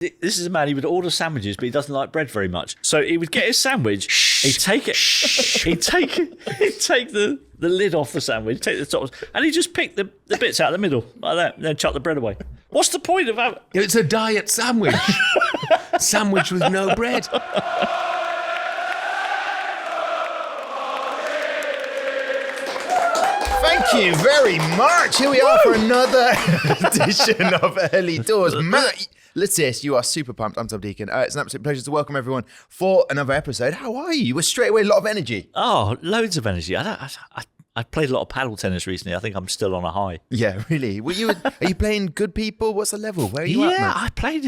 This is a man, he would order sandwiches, but he doesn't like bread very much. So he would get his sandwich, he'd take the lid off the sandwich, take the top, and he'd just pick the bits out of the middle, like that, and then chuck the bread away. What's the point of that? It's a diet sandwich. Sandwich with no bread. Thank you very much. Here we are for another edition of Early Doors. Matt Le Tissier, you are super pumped. I'm Tom Deacon. It's an absolute pleasure to welcome everyone for another episode. How are you? We're straight away a lot of energy. Oh, loads of energy. I played a lot of paddle tennis recently. I think I'm still on a high. Yeah, really. Are you playing good people? What's the level? Where are you at, Yeah, Matt? I played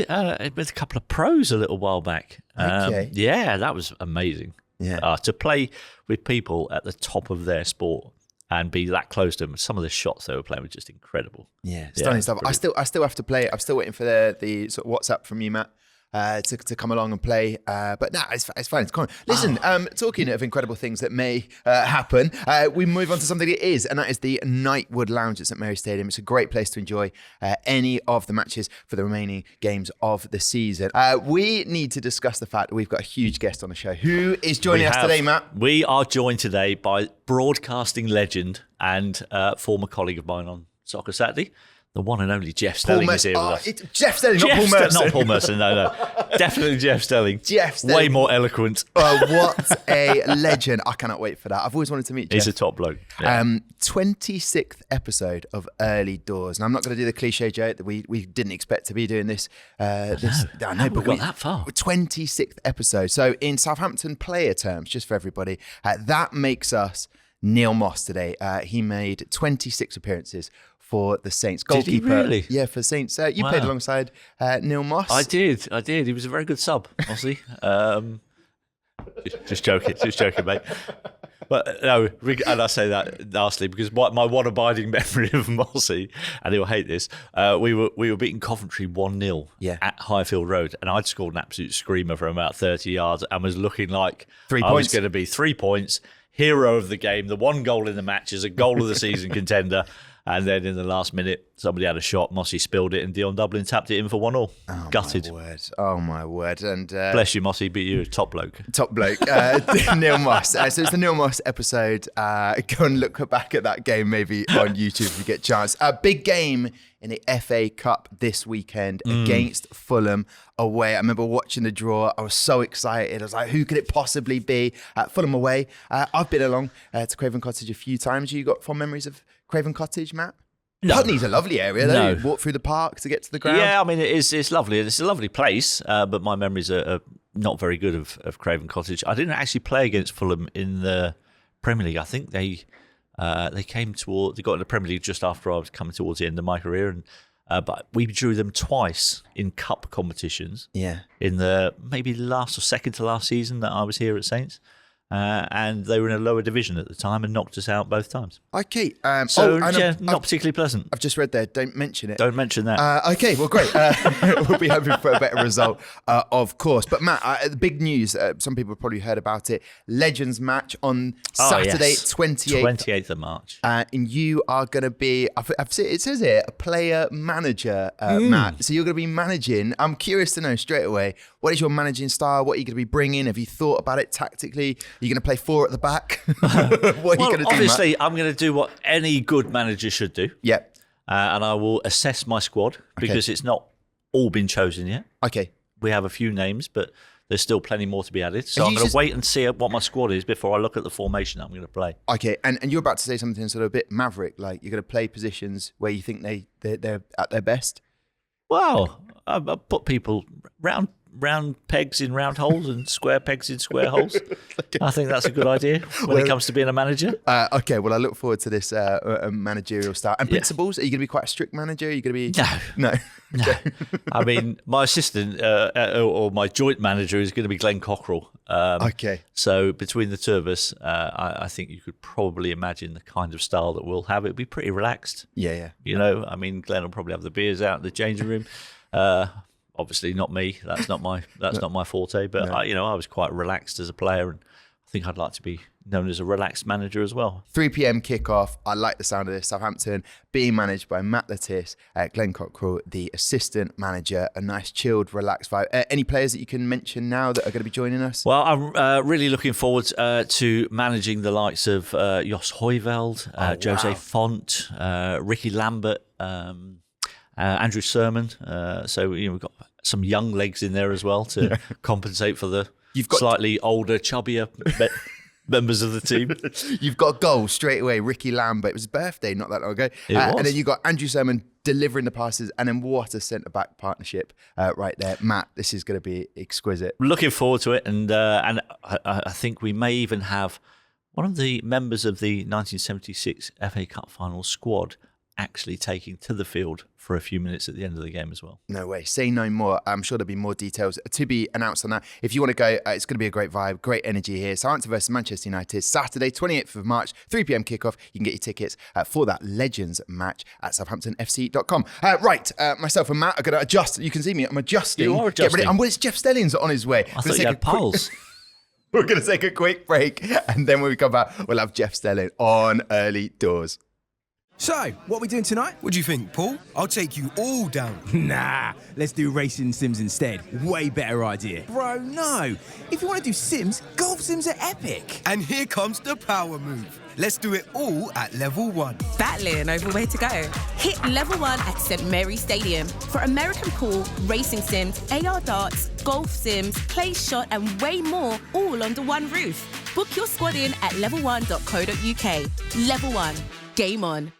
with a couple of pros a little while back. Okay. Yeah, that was amazing. Yeah. To play with people at the top of their sport and be that close to them. Some of the shots they were playing were just incredible. Yeah, stunning stuff. Brilliant. I still have to play. I'm still waiting for the sort of WhatsApp from you, Matt, to come along and play. But no, it's fine. It's cool. Listen, talking of incredible things that may happen, we move on to something that is, and that is the Knightwood Lounge at St Mary's Stadium. It's a great place to enjoy any of the matches for the remaining games of the season. We need to discuss the fact that we've got a huge guest on the show. Who is joining us today, Matt? We are joined today by broadcasting legend and former colleague of mine on Soccer Saturday, the one and only Jeff Stelling is here with us. Jeff Stelling, not Paul Merson. Not Paul Merson, no. Definitely Jeff Stelling. Jeff Stelling. Way more eloquent. What a legend. I cannot wait for that. I've always wanted to meet Jeff. He's a top bloke. Yeah. 26th episode of Early Doors. And I'm not going to do the cliche joke that we didn't expect to be doing this. I know, but we got that far. 26th episode. So in Southampton player terms, just for everybody, that makes us Neil Moss today. He made 26 appearances for the Saints. Goalkeeper. Did he really? Yeah, for Saints. You played alongside Neil Moss. I did. He was a very good sub, Mossy. Just joking, mate. But no, and I say that lastly because my one abiding memory of Mossy, and he'll hate this, we were beating Coventry 1-0 at Highfield Road, and I'd scored an absolute screamer from about 30 yards and was looking like 3 I points. was going to be 3 points, hero of the game, the one goal in the match is a goal of the season contender. And then in the last minute, somebody had a shot, Mossy spilled it, and Dion Dublin tapped it in for 1-1. Gutted. Oh, my word. And bless you, Mossy, but you're a top bloke. Top bloke, Neil Moss. So it's the Neil Moss episode. Go and look back at that game maybe on YouTube if you get a chance. A big game in the FA Cup this weekend against Fulham away. I remember watching the draw. I was so excited. I was like, who could it possibly be? Fulham away. I've been along to Craven Cottage a few times. You got fond memories of Craven Cottage, Matt? No. Putney's a lovely area, though. No. You walk through the park to get to the ground. Yeah, I mean, it's lovely. It's a lovely place, but my memories are not very good of Craven Cottage. I didn't actually play against Fulham in the Premier League. I think they got in the Premier League just after I was coming towards the end of my career, and but we drew them twice in cup competitions. Yeah. In the maybe last or second to last season that I was here at Saints. And they were in a lower division at the time and knocked us out both times. Okay. Not particularly pleasant. I've just read there, don't mention it. Don't mention that. Okay, well, great. We'll be hoping for a better result, of course. But Matt, the big news, some people have probably heard about it, Legends match on Saturday, yes. 28th of March. And you are going to be, it says here, a player manager, Matt. So you're going to be managing. I'm curious to know straight away, what is your managing style? What are you going to be bringing? Have you thought about it tactically? Are you going to play 4 at the back? What are you going to do, obviously, Matt? I'm going to do what any good manager should do. Yep. And I will assess my squad because it's not all been chosen yet. Okay. We have a few names, but there's still plenty more to be added. So I'm going to wait and see what my squad is before I look at the formation I'm going to play. Okay, and you're about to say something sort of a bit maverick, like you're going to play positions where you think they're at their best? Well, I put people round pegs in round holes and square pegs in square holes. I think that's a good idea when it comes to being a manager. Okay, well, I look forward to this managerial style. And principals, are you going to be quite a strict manager? Are you going to be... No. No. I mean, my assistant or my joint manager is going to be Glenn Cockrell. Okay. So between the two of us, I think you could probably imagine the kind of style that we'll have. It'll be pretty relaxed. Yeah. You know, I mean, Glenn will probably have the beers out in the changing room. Obviously not me. That's not my forte. But No. I was quite relaxed as a player and I think I'd like to be known as a relaxed manager as well. 3 p.m. kickoff. I like the sound of this. Southampton being managed by Matt Le Tissier, Glenn Cockrell, the assistant manager. A nice, chilled, relaxed vibe. Any players that you can mention now that are going to be joining us? Well, I'm really looking forward to managing the likes of Jos Højveld, Jose Font, Ricky Lambert, Andrew Sermon. So we've got some young legs in there as well to compensate for the slightly older, chubbier members of the team. You've got goals straight away. Ricky Lambert. It was his birthday not that long ago. And then you got Andrew Sermon delivering the passes, and then what a centre-back partnership right there. Matt, this is going to be exquisite. Looking forward to it, and I think we may even have one of the members of the 1976 FA Cup final squad actually taking to the field for a few minutes at the end of the game as well. No way. Say no more. I'm sure there'll be more details to be announced on that. If you want to go, it's going to be a great vibe, great energy here. Southampton versus Manchester United, Saturday, 28th of March, 3 p.m. kickoff. You can get your tickets for that Legends match at southamptonfc.com. Right, myself and Matt are going to adjust. You can see me. I'm adjusting. You are adjusting. And it's Jeff Stelling's on his way. I thought you had pulse. We're going to take a quick break, and then when we come back, we'll have Jeff Stelling on Early Doors. So, what are we doing tonight? What do you think, Paul? I'll take you all down. Nah, let's do racing sims instead. Way better idea. Bro, no. If you want to do sims, golf sims are epic. And here comes the power move. Let's do it all at level 1. Battling over where to go. Hit level 1 at St Mary's Stadium for American pool, racing sims, AR darts, golf sims, clay shot, and way more, all under one roof. Book your squad in at level1.co.uk. Level 1. Game on.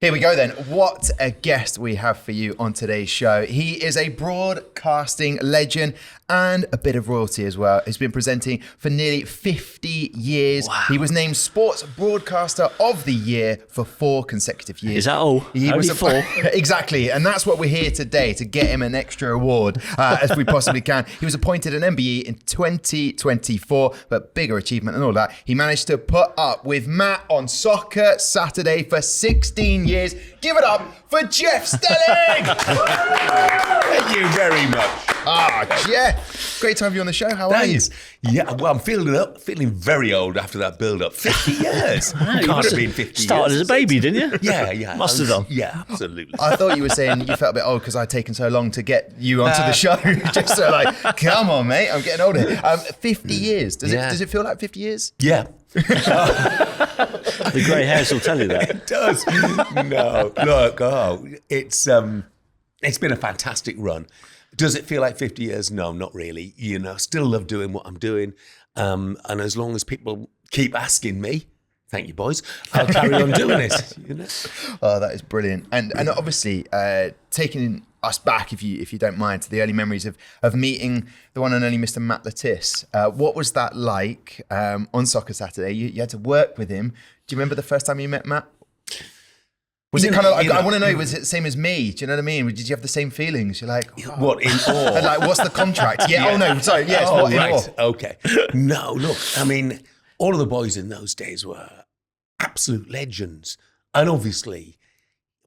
Here we go then. What a guest we have for you on today's show. He is a broadcasting legend and a bit of royalty as well. He's been presenting for nearly 50 years. Wow. He was named Sports Broadcaster of the Year for 4 consecutive years. Is that all? He Only was 4? Exactly. And that's what we're here today, to get him an extra award as we possibly can. He was appointed an MBE in 2024, but bigger achievement than all that, he managed to put up with Matt on Soccer Saturday for 16 years. Give it up for Jeff Stelling. Thank you very much. Jeff, great to have you on the show. How are you? Yeah, well, I'm feeling very old after that build-up. 50 years. Can't have been 50 years. Started as a baby, didn't you? Yeah. Must have done. Yeah, absolutely. I thought you were saying you felt a bit old because I'd taken so long to get you onto the show. Just so like, come on, mate, I'm getting older. 50 years. Does it feel like 50 years? Yeah. The grey hairs will tell you that. It does. No, look, it's been a fantastic run. Does it feel like 50 years? No, not really. Still love doing what I'm doing. And as long as people keep asking me, thank you, boys, I'll carry on doing it. Oh, that is brilliant. And obviously, taking us back, if you don't mind, to the early memories of meeting the one and only Mr. Matt Le Tissier. What was that like on Soccer Saturday? You had to work with him. Do you remember the first time you met Matt? Was it kind of like, I want to know, was it the same as me? Do you know what I mean? Did you have the same feelings? You're like, what, in awe? And like, what's the contract? Yeah. Oh, no, sorry. Yes, Oh, what in right. awe? Okay. No, look, I mean, all of the boys in those days were absolute legends. And obviously,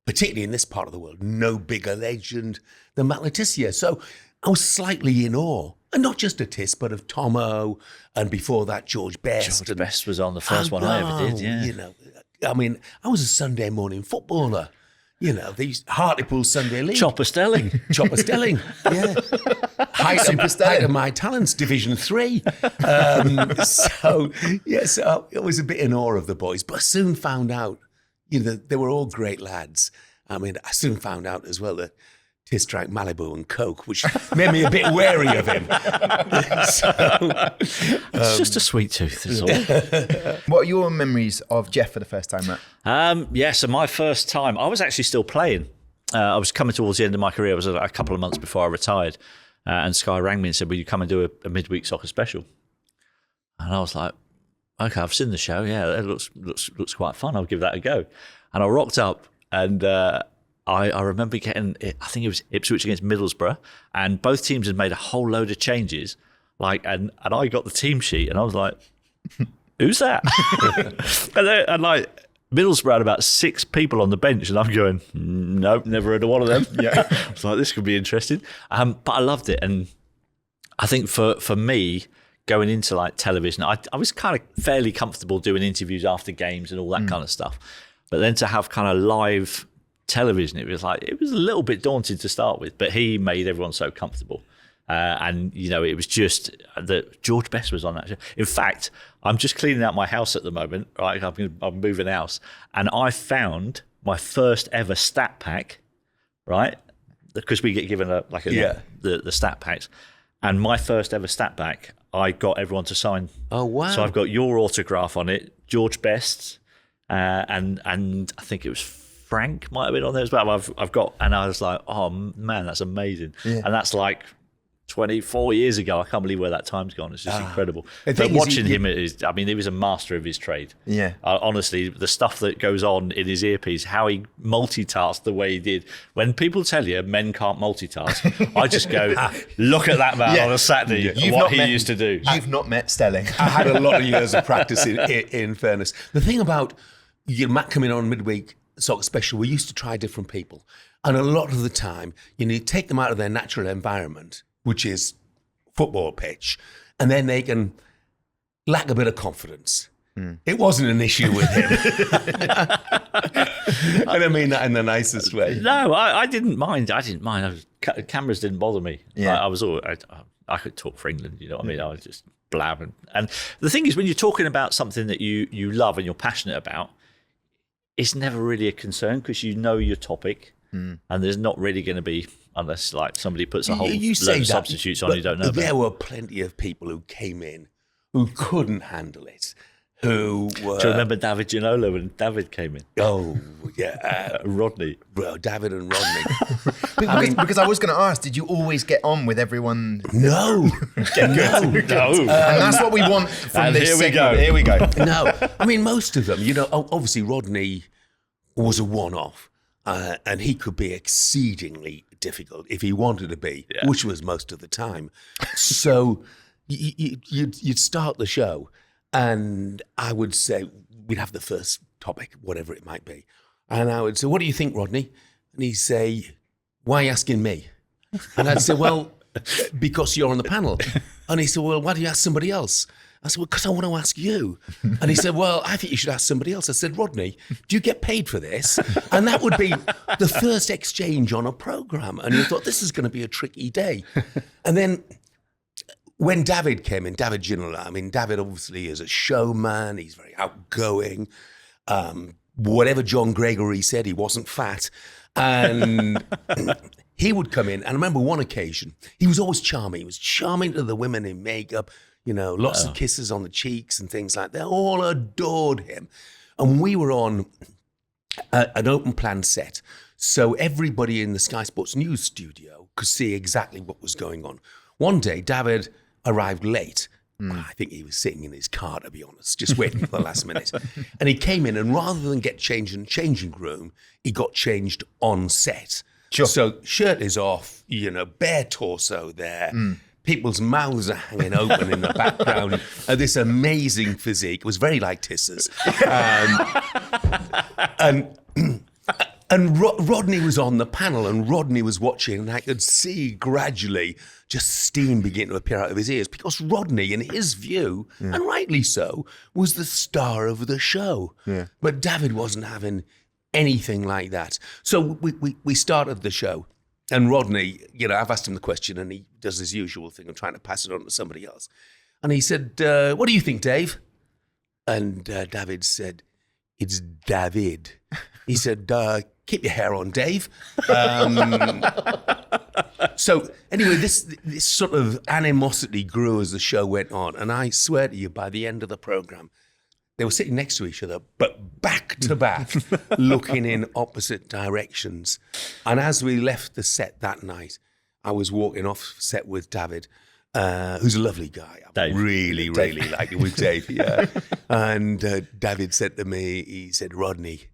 particularly in this part of the world, no bigger legend than Matt Le Tissier. So I was slightly in awe. And not just of Tiss, but of Tomo, and before that, George Best. George Best was on the first one I ever did, yeah. I mean, I was a Sunday morning footballer. These Hartlepool Sunday League. Chopper Stelling. Yeah. Height of my talents, Division 3. So I was a bit in awe of the boys, but I soon found out, they were all great lads. I mean, I soon found out as well that Tiss drank Malibu and Coke, which made me a bit wary of him. It's just a sweet tooth, is all. What are your memories of Jeff for the first time, Matt? So my first time, I was actually still playing. I was coming towards the end of my career. It was a couple of months before I retired. And Sky rang me and said, will you come and do a midweek soccer special? And I was like, okay, I've seen the show. Yeah, it looks quite fun. I'll give that a go. And I rocked up and I remember getting, I think it was Ipswich against Middlesbrough, and both teams had made a whole load of changes. And I got the team sheet and I was like, who's that? and Middlesbrough had about 6 people on the bench, and I'm going, nope, never heard of one of them. Yeah, I was like, this could be interesting. But I loved it, and I think for me, going into like television, I was kind of fairly comfortable doing interviews after games and all that kind of stuff. But then to have kind of live television, it was a little bit daunting to start with. But he made everyone so comfortable. And, you know, it was just that George Best was on that show. In fact, I'm just cleaning out my house at the moment, right? I'm moving house. And I found my first ever stat pack, right? Because we get given the stat packs. And my first ever stat pack, I got everyone to sign. Oh, wow. So I've got your autograph on it, George Best's, and I think it was Frank might have been on there as well. I've got, and I was like, oh, man, that's amazing. Yeah. And that's like 24 years ago. I can't believe where that time's gone. It's just incredible. But watching him, he was a master of his trade. Yeah. Honestly, the stuff that goes on in his earpiece, how he multitasked the way he did. When people tell you men can't multitask, I just go, look at that man on a Saturday, what he used to do. You've not met Stelling. I had a lot of years of practice in fairness. The thing about Matt coming on midweek soccer special, we used to try different people. And a lot of the time, you take them out of their natural environment, which is football pitch, and then they can lack a bit of confidence. It wasn't an issue with him. I don't mean that in the nicest way. No, I didn't mind. Cameras didn't bother me. Yeah. I could talk for England, you know what I mean? I was just blabbing. And the thing is, when you're talking about something that you love and you're passionate about, it's never really a concern because you know your topic, and there's not really going to be, unless like somebody puts a whole load of substitutes on you don't know about. There were plenty of people who came in who couldn't handle it, who were... Do you remember David Ginola when David came in? Oh, yeah. Rodney. Bro, David and Rodney. Because I was going to ask, did you always get on with everyone? No. No. And that's what we want from this segment. Here we go. No. I mean, most of them, obviously Rodney was a one-off. And he could be exceedingly difficult if he wanted to be, which was most of the time. So you'd start the show, and I would say, we'd have the first topic, whatever it might be. And I would say, what do you think, Rodney? And he'd say, why are you asking me? And I'd say, well, because you're on the panel. And he said, well, why don't you ask somebody else? I said, well, because I want to ask you. And he said, well, I think you should ask somebody else. I said, Rodney, do you get paid for this? And that would be the first exchange on a programme. And you thought, this is going to be a tricky day. And then when David came in, David Ginola, I mean, David obviously is a showman. He's very outgoing. Whatever John Gregory said, he wasn't fat. And he would come in. And I remember one occasion, he was always charming. He was charming to the women in makeup. Lots of kisses on the cheeks and things like that. They all adored him. And we were on an open plan set. So everybody in the Sky Sports News studio could see exactly what was going on. One day, David arrived late. I think he was sitting in his car, to be honest, just waiting for the last minute. And he came in, and rather than get changed in the changing room, he got changed on set. Sure. So shirt is off, bare torso there. People's mouths are hanging open in the background. This amazing physique. It was very like Tiss's. And Rodney was on the panel, and Rodney was watching, and I could see gradually just steam begin to appear out of his ears, because Rodney, in his view, and rightly so, was the star of the show. Yeah. But David wasn't having anything like that. So we started the show. And Rodney, I've asked him the question, and he does his usual thing of trying to pass it on to somebody else. And he said, what do you think, Dave? And David said, it's David. He said, keep your hair on, Dave. So anyway, this sort of animosity grew as the show went on. And I swear to you, by the end of the programme, they were sitting next to each other, but back to back, looking in opposite directions. And as we left the set that night, I was walking off set with David, who's a lovely guy. I really like it with Dave. Yeah. And David said to me, he said, Rodney,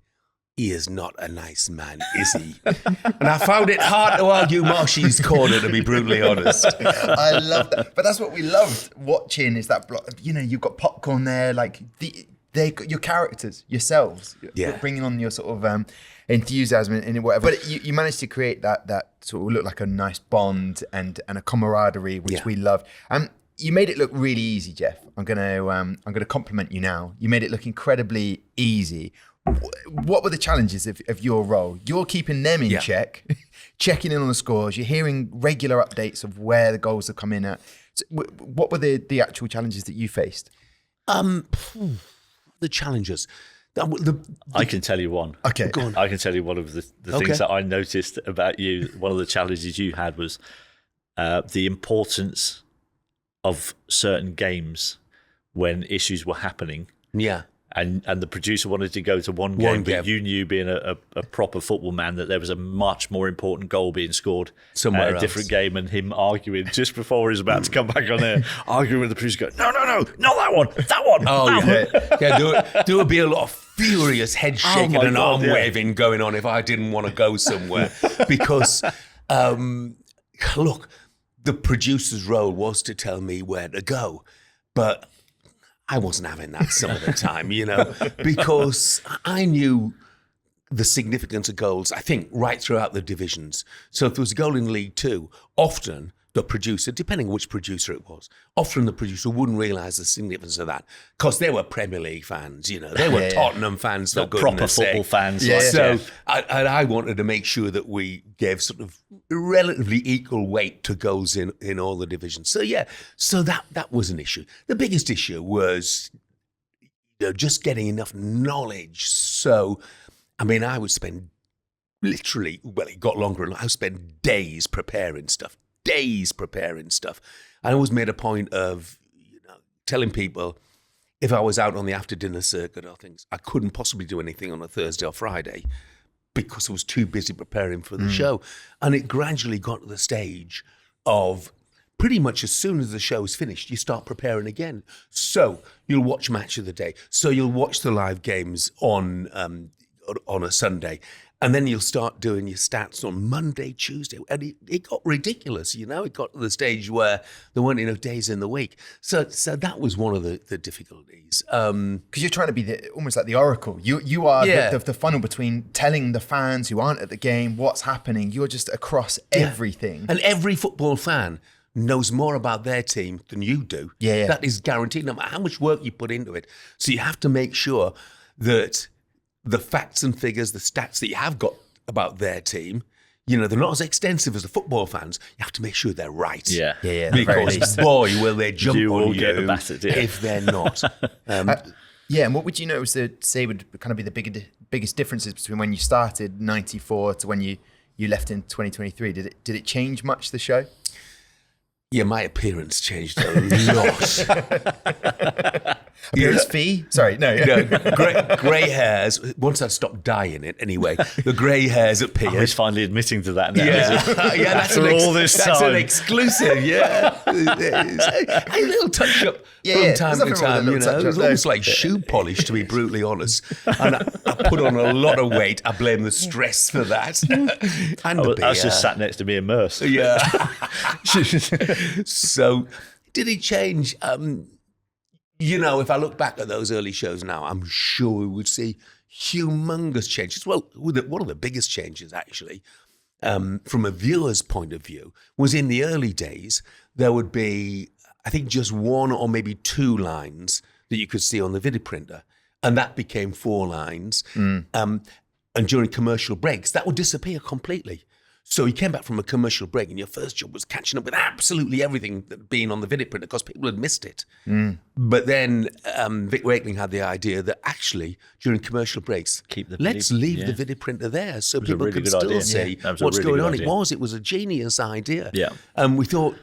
he is not a nice man, is he? And I found it hard to argue Marshy's corner, to be brutally honest. I love that. But that's what we loved watching, is that, you've got popcorn there, like your characters, yourselves, bringing on your sort of enthusiasm and whatever. But you managed to create that sort of look like a nice bond and a camaraderie, which we loved. you made it look really easy, Jeff. I'm gonna compliment you now. You made it look incredibly easy. What were the challenges of your role? You're keeping them in check, checking in on the scores. You're hearing regular updates of where the goals have come in at. So what were the actual challenges that you faced? The challenges. I can tell you one. Okay. Go on. I can tell you one of the things that I noticed about you. One of the challenges you had was the importance of certain games when issues were happening. Yeah. And the producer wanted to go to one game, but you knew, being a proper football man, that there was a much more important goal being scored somewhere at a different game, and him arguing just before he was about to come back on there, arguing with the producer, going, no, not that one. Oh, yeah. There would be a lot of furious head shaking and arm waving going on if I didn't want to go somewhere. Because, look, the producer's role was to tell me where to go. But I wasn't having that some of the time, because I knew the significance of goals, I think, right throughout the divisions. So if there was a goal in League Two, often the producer, depending on which producer it was, often the producer wouldn't realise the significance of that because they were Premier League fans, they were Tottenham fans, for proper football fans. Yeah. So I wanted to make sure that we gave sort of relatively equal weight to goals in all the divisions. So that was an issue. The biggest issue was just getting enough knowledge. So, I mean, I would spend literally, it got longer and I would spend days preparing stuff. I always made a point of telling people if I was out on the after dinner circuit or things, I couldn't possibly do anything on a Thursday or Friday because I was too busy preparing for the show. And it gradually got to the stage of pretty much as soon as the show is finished, you start preparing again. So you'll watch Match of the Day. So you'll watch the live games on a Sunday. And then you'll start doing your stats on Monday, Tuesday. And it got ridiculous, It got to the stage where there weren't enough days in the week. So that was one of the difficulties. Because you're trying to be almost like the oracle. You are the funnel between telling the fans who aren't at the game what's happening. You're just across everything. And every football fan knows more about their team than you do. Yeah. That is guaranteed, no matter how much work you put into it. So you have to make sure that the facts and figures, the stats that you have got about their team, they're not as extensive as the football fans. You have to make sure they're right. Yeah. Because, boy, will they jump on you get the bassett, if they're not. And what would you notice would kind of be the biggest differences between when you started 94 to when you left in 2023? Did it change much, the show? Yeah, my appearance changed a lot. Appearance fee? Sorry, no. Grey hairs. Once I stopped dyeing it, anyway, the grey hairs appeared. He's finally admitting to that now. That's all this time. That's an exclusive. Yeah, a little touch up from time to time. It was almost like shoe polish, to be brutally honest. And I put on a lot of weight. I blame the stress for that. And I was just sat next to me and Merce. Yeah. So, did it change? If I look back at those early shows now, I'm sure we would see humongous changes. Well, one of the biggest changes, actually, from a viewer's point of view, was in the early days, there would be, I think, just one or maybe two lines that you could see on the video printer. And that became 4 lines. And during commercial breaks, that would disappear completely. So you came back from a commercial break and your first job was catching up with absolutely everything that being on the video printer because people had missed it. But then Vic Wakeling had the idea that actually during commercial breaks, let's leave the video printer there so people can still see what's going on. It was a genius idea. Yeah. And we thought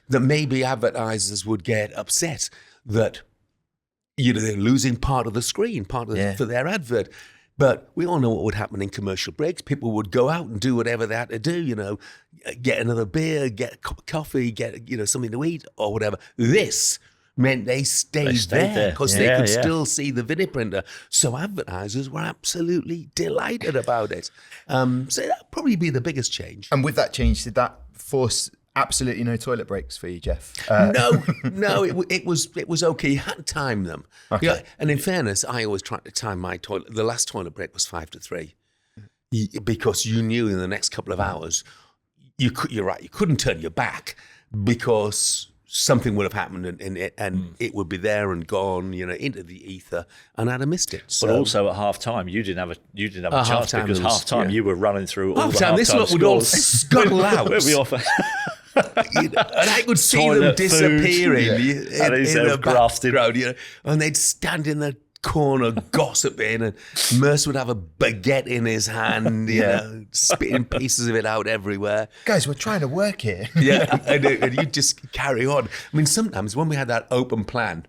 that maybe advertisers would get upset that they're losing part of the screen, for their advert. But we all know what would happen in commercial breaks. People would go out and do whatever they had to do, get another beer, get a cup of coffee, get, something to eat or whatever. This meant they stayed there because they could still see the video printer. So advertisers were absolutely delighted about it. So that'd probably be the biggest change. And with that change, did that force absolutely no toilet breaks for you, Jeff? No, it was okay. You had to time them. Okay. Yeah, and in fairness, I always tried to time my toilet. The last toilet break was 5 to 3 because you knew in the next couple of hours, you're right, you couldn't turn your back because something would have happened and it would be there and gone, into the ether, and I'd have missed it. So. But also at half time, you didn't have a chance because half time you were running through all the half-time this lot would all scores. scuttle out. We'd be off. And I could see them disappearing in the grafted background, and they'd stand in the corner gossiping, and Merce would have a baguette in his hand, spitting pieces of it out everywhere. Guys, we're trying to work here. And you just carry on. I mean, sometimes when we had that open plan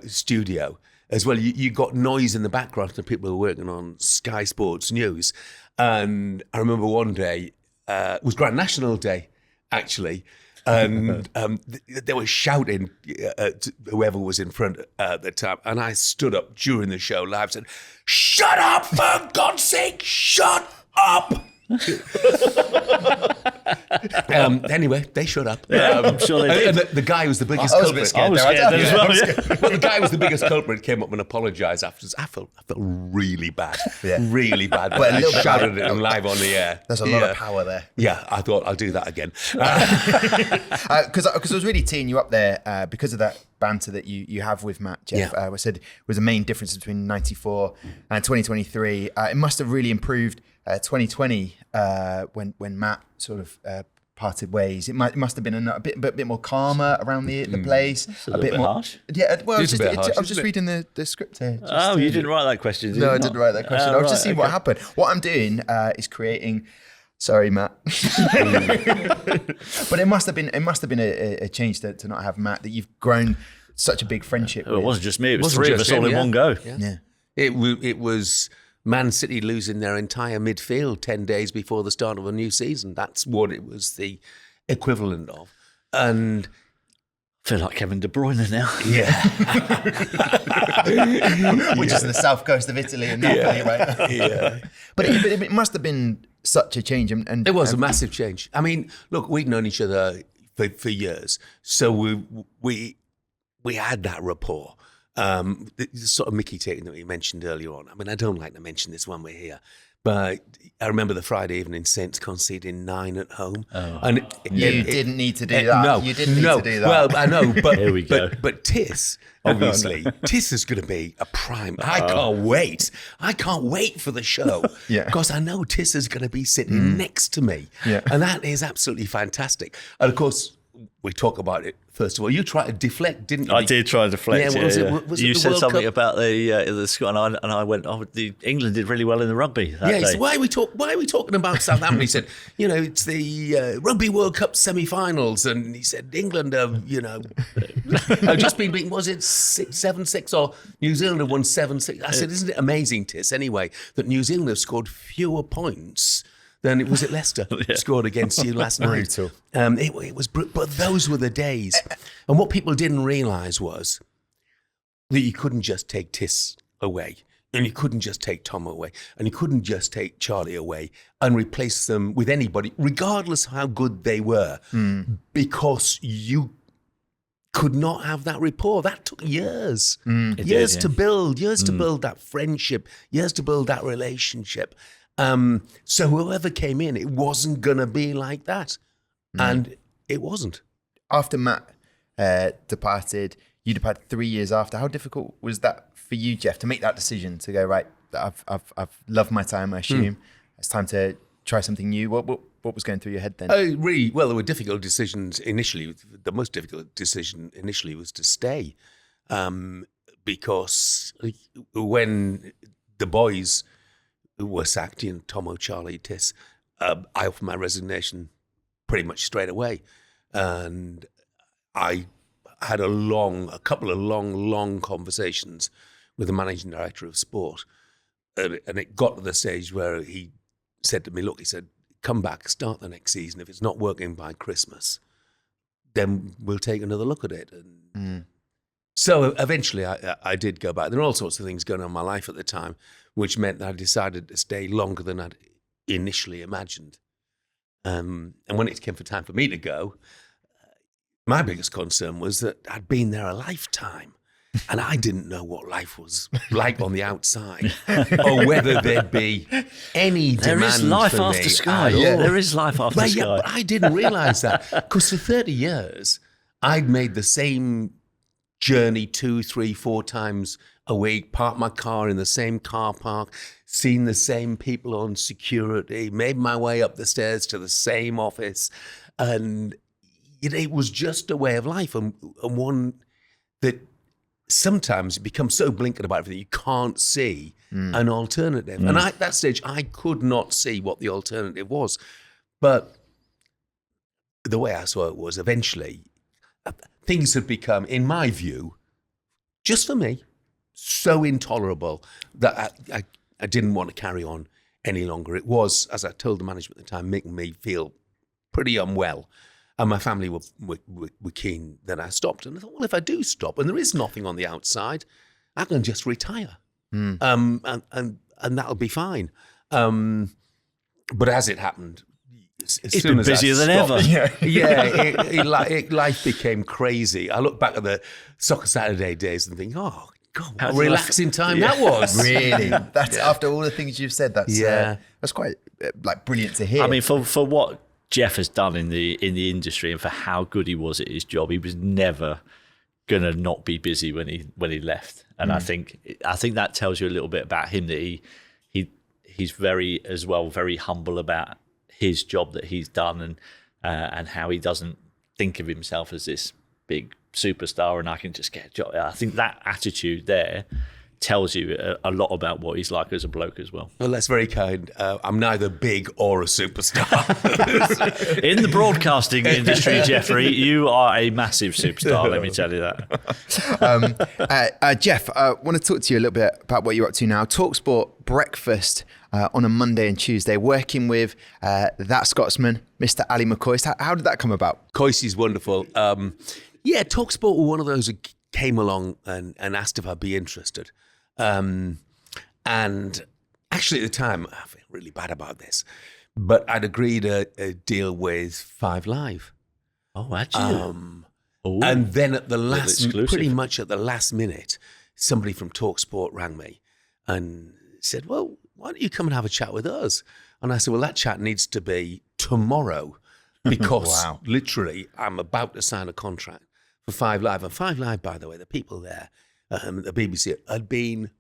studio as well, you got noise in the background and people were working on Sky Sports News. And I remember one day, it was Grand National Day, actually, and they were shouting to whoever was in front at the time, and I stood up during the show live and said, "Shut up, for God's sake, shut up!" Anyway, they shut up. Yeah, I'm sure they did. And the guy who was the biggest I was a bit culprit. scared there. as well. Yeah. Well, the guy who was the biggest culprit came up and apologised afterwards. I felt really bad. Really bad. But a I little bit shouted at him live on the air. There's a lot of power there. Yeah, I thought I'll do that again. Because I was really teeing you up there because of that banter that you have with Matt, Jeff. I said was the main difference between 94 and 2023. It must have really improved 2020 when Matt sort of parted ways. It must have been a bit more calmer around the place. It's a bit more harsh. Yeah, well, It's a bit harsh, I was just isn't it? reading the script here. You didn't write that question, did you? No, I not? didn't write that question. I was just seeing what happened. What I'm doing is creating. Sorry, Matt. But it must have been a change to not have Matt. That you've grown such a big friendship. Well, it wasn't just me. It was Wasn't three of just us all him, in one go. Yeah. It was Man City losing their entire midfield 10 days before the start of a new season. That's what it was the equivalent of. And I feel like Kevin De Bruyne now. Which is in the south coast of Italy and Napoli right now. yeah. But it must have been such a change. And It was a massive change. I mean, look, we'd known each other for years. So we had that rapport. The sort of Mickey taking that we mentioned earlier on. I mean, I don't like to mention this when we're here, but I remember the Friday evening Saints conceding 9 at home. And you didn't need to do that. No, You didn't need to do that. Well, I know, but Here we go. But Tiss, obviously, Tiss is going to be a prime. I can't wait. I can't wait for the show. Yeah. Because I know Tiss is going to be sitting next to me. Yeah. And that is absolutely fantastic. And of course, we talk about it. First of all, you tried to deflect, didn't you? I did try to deflect. Yeah, was it You the said World something Cup? about the squad, and I went, England did really well in the rugby that Yeah, he day. said, why are we talking about Southampton? He said, it's the Rugby World Cup semi-finals, and he said England have, have just been beaten. Was it 7-6 or New Zealand have won 7-6? I said, isn't it amazing, Tiss, anyway, that New Zealand have scored fewer points than it was at Leicester scored against you last night. Brutal. It was brutal, but those were the days. And what people didn't realise was that you couldn't just take Tiss away, and you couldn't just take Tom away, and you couldn't just take Charlie away and replace them with anybody, regardless of how good they were, because you could not have that rapport. That took years. Years to build that friendship, years to build that relationship. So whoever came in, it wasn't going to be like that. And it wasn't. After Matt departed, you departed 3 years after. How difficult was that for you, Jeff, to make that decision to go, right, I've loved my time, I assume. It's time to try something new. What was going through your head then? Really, well, there were difficult decisions initially. The most difficult decision initially was to stay. Because when the boys were sacked, Tomo, Charlie, Tiss, I offered my resignation pretty much straight away. And I had a couple of long conversations with the managing director of sport. And it got to the stage where he said to me, look, he said, come back, start the next season. If it's not working by Christmas, then we'll take another look at it. And so eventually I did go back. There were all sorts of things going on in my life at the time, which meant that I decided to stay longer than I'd initially imagined. And when it came for time for me to go, my biggest concern was that I'd been there a lifetime, and I didn't know what life was like on the outside, or whether there'd be any demand There is life for after me Sky. at all. There is life after But Sky. yeah, but I didn't realise that, because for 30 years, I'd made the same journey 2, 3, 4 times a week, parked my car in the same car park, seen the same people on security, made my way up the stairs to the same office. And it was just a way of life, and one that sometimes you become so blinkered about it that you can't see an alternative. And at that stage, I could not see what the alternative was. But the way I saw it was eventually things had become, in my view, just for me, so intolerable that I didn't want to carry on any longer. It was, as I told the management at the time, making me feel pretty unwell. And my family were keen that I stopped. And I thought, well, if I do stop, and there is nothing on the outside, I can just retire. And that'll be fine. But as it happened, it's been busier than ever. Life became crazy. I look back at the Soccer Saturday days and think, oh, God, what a relaxing time that was. Really? That's after all the things you've said. That's quite brilliant to hear. I mean, for what Jeff has done in the industry and for how good he was at his job, he was never gonna not be busy when he left. And I think that tells you a little bit about him, that he's very humble about his job that he's done, and how he doesn't think of himself as this big superstar and I can just get a job. I think that attitude there tells you a lot about what he's like as a bloke as well. Well, that's very kind. I'm neither big or a superstar. In the broadcasting industry, Jeffrey, you are a massive superstar, let me tell you that. Jeff, I want to talk to you a little bit about what you're up to now. TalkSport breakfast on a Monday and Tuesday, working with that Scotsman, Mr. Ali McCoist. How did that come about? Coistie's wonderful. TalkSport were one of those who came along and asked if I'd be interested. And actually at the time, I feel really bad about this, but I'd agreed a deal with 5 Live. Oh, actually? And then at the pretty much at the last minute, somebody from TalkSport rang me and said, well, why don't you come and have a chat with us? And I said, well, that chat needs to be tomorrow because literally I'm about to sign a contract for 5 Live. And 5 Live, by the way, the people there, the BBC, had been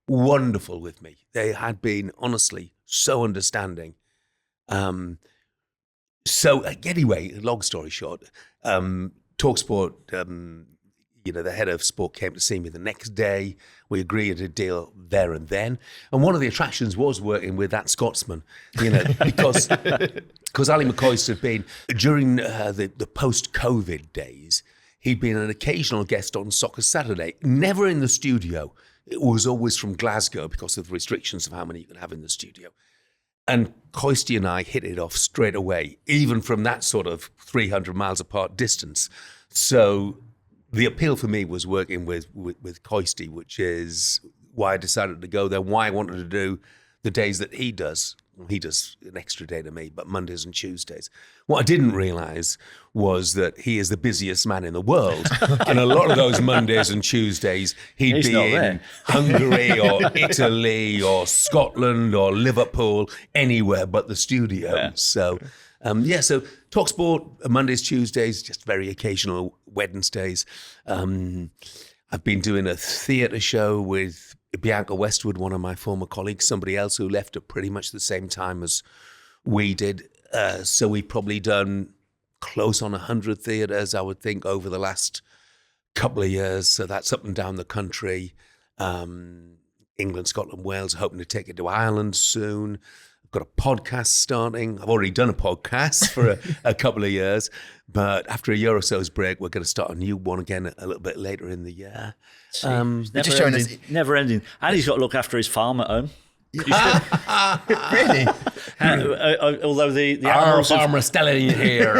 wonderful with me. They had been, honestly, so understanding. Anyway, long story short, TalkSport, the head of sport came to see me the next day. We agreed a deal there and then. And one of the attractions was working with that Scotsman, because Ali McCoist had been, during the post-COVID days, he'd been an occasional guest on Soccer Saturday, never in the studio. It was always from Glasgow because of the restrictions of how many you could have in the studio. And Coistie and I hit it off straight away, even from that sort of 300 miles apart distance. So the appeal for me was working with Coistie, which is why I decided to go there, why I wanted to do the days that he does. He does an extra day to me, but Mondays and Tuesdays. What I didn't realise was that he is the busiest man in the world. And a lot of those Mondays and Tuesdays, he'd be in Hungary or Italy or Scotland or Liverpool, anywhere but the studio. Yeah. So TalkSport, Mondays, Tuesdays, just very occasional Wednesdays. I've been doing a theatre show with Bianca Westwood, one of my former colleagues, somebody else who left at pretty much the same time as we did. So we've probably done close on 100 theatres, I would think, over the last couple of years. So that's up and down the country. England, Scotland, Wales, hoping to take it to Ireland soon. I've got a podcast starting. I've already done a podcast for a couple of years, but after a year or so's break, we're going to start a new one again a little bit later in the year. Never ending. And he's got to look after his farm at home. Really? Although the animals farmer Stelling here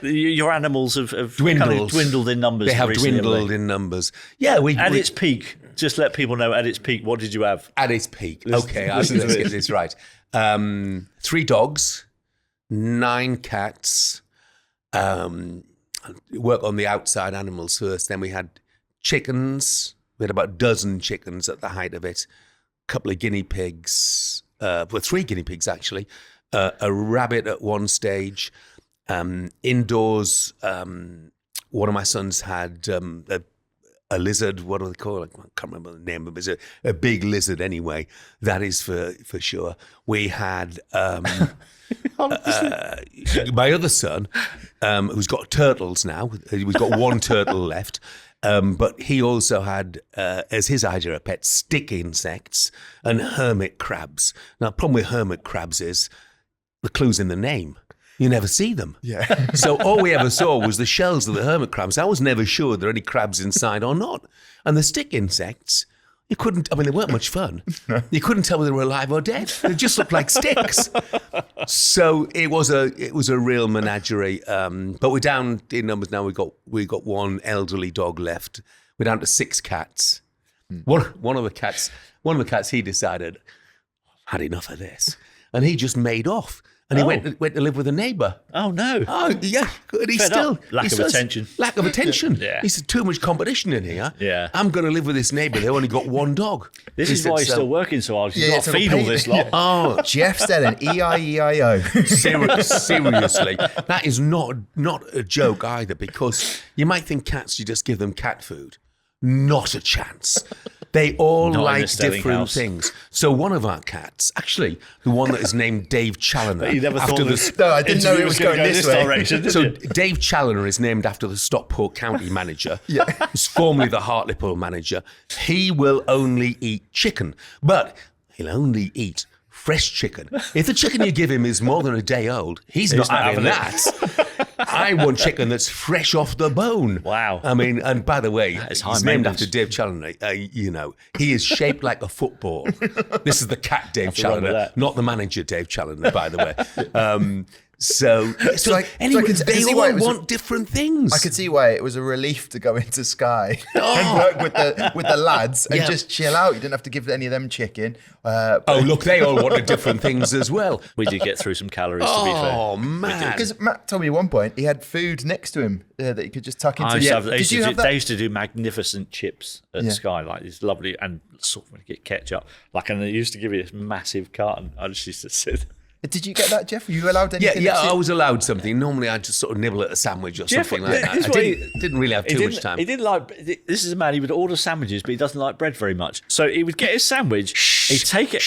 your animals have dwindled. Kind of dwindled in numbers. They have dwindled in numbers. Yeah, its peak. Just let people know at its peak. What did you have? At its peak. Okay, let's get this right. 3 dogs, 9 cats. Work on the outside animals first. Then we had chickens. We had about a dozen chickens at the height of it. A couple of guinea pigs. 3 guinea pigs, actually. A rabbit at one stage. Indoors, one of my sons had a lizard. What do they call it? I can't remember the name of it. It's a big lizard anyway. That is for sure. We had my other son, who's got turtles now. We've got one turtle left. But he also had, as his idea of pets, stick insects and hermit crabs. Now, the problem with hermit crabs is the clue's in the name. You never see them. Yeah. So all we ever saw was the shells of the hermit crabs. I was never sure there are any crabs inside or not. And the stick insects, you couldn't, they weren't much fun. You couldn't tell whether they were alive or dead. They just looked like sticks. So it was a real menagerie. But we're down in numbers now. We got one elderly dog left. We're down to 6 cats. One of the cats, he decided, I've had enough of this. And he just made off. And he went to live with a neighbour. Oh, no. Oh, yeah. And he's Fed still... up. Lack of attention. Lack of attention. Yeah. He said, too much competition in here. Yeah. I'm going to live with this neighbour. They only got one dog. This is why he's still working so hard. He's got to it's feed all all paid. this lot. Oh, Jeff Stelling, E-I-E-I-O. seriously. That is not a joke either, because you might think cats, you just give them cat food. Not a chance. They all Not in like the Stelling different house. things. So one of our cats, actually, the one that is named Dave Challoner. You never thought this No, I didn't know it was interview going this way. direction, did So you? Dave Challoner is named after the Stockport County manager. Yeah. He's formerly the Hartlepool manager. He will only eat chicken, but he'll only eat fresh chicken. If the chicken you give him is more than a day old, he's not having that. I want chicken that's fresh off the bone. Wow. And by the way, is high he's named maintenance. after Dave Challoner. He is shaped like a football. This is the cat Dave Nothing wrong with Challoner, that. not the manager Dave Challoner, by the way. So anyway, I can they see why it all was want different things. I could see why it was a relief to go into Sky and work with the lads and Yeah. just chill out. You didn't have to give any of them chicken. Oh, look, they all wanted different things as well. We did get through some calories, to be fair. Oh, man. Because Matt told me at one point he had food next to him that he could just tuck into. I used to have, they, Did used you to have do, that? they used to do magnificent chips at Yeah. Sky, like this lovely, and sort of get ketchup. And they used to give you this massive carton. I just used to sit. Did you get that, Jeff? Were you allowed anything? Yeah, next to I you? was allowed something. Normally, I'd just sort of nibble at a sandwich or Jeff, something like that. here's I what didn't really have too much time. He didn't like. This is a man. He would order sandwiches, but he doesn't like bread very much. So he would get his sandwich. He'd take it.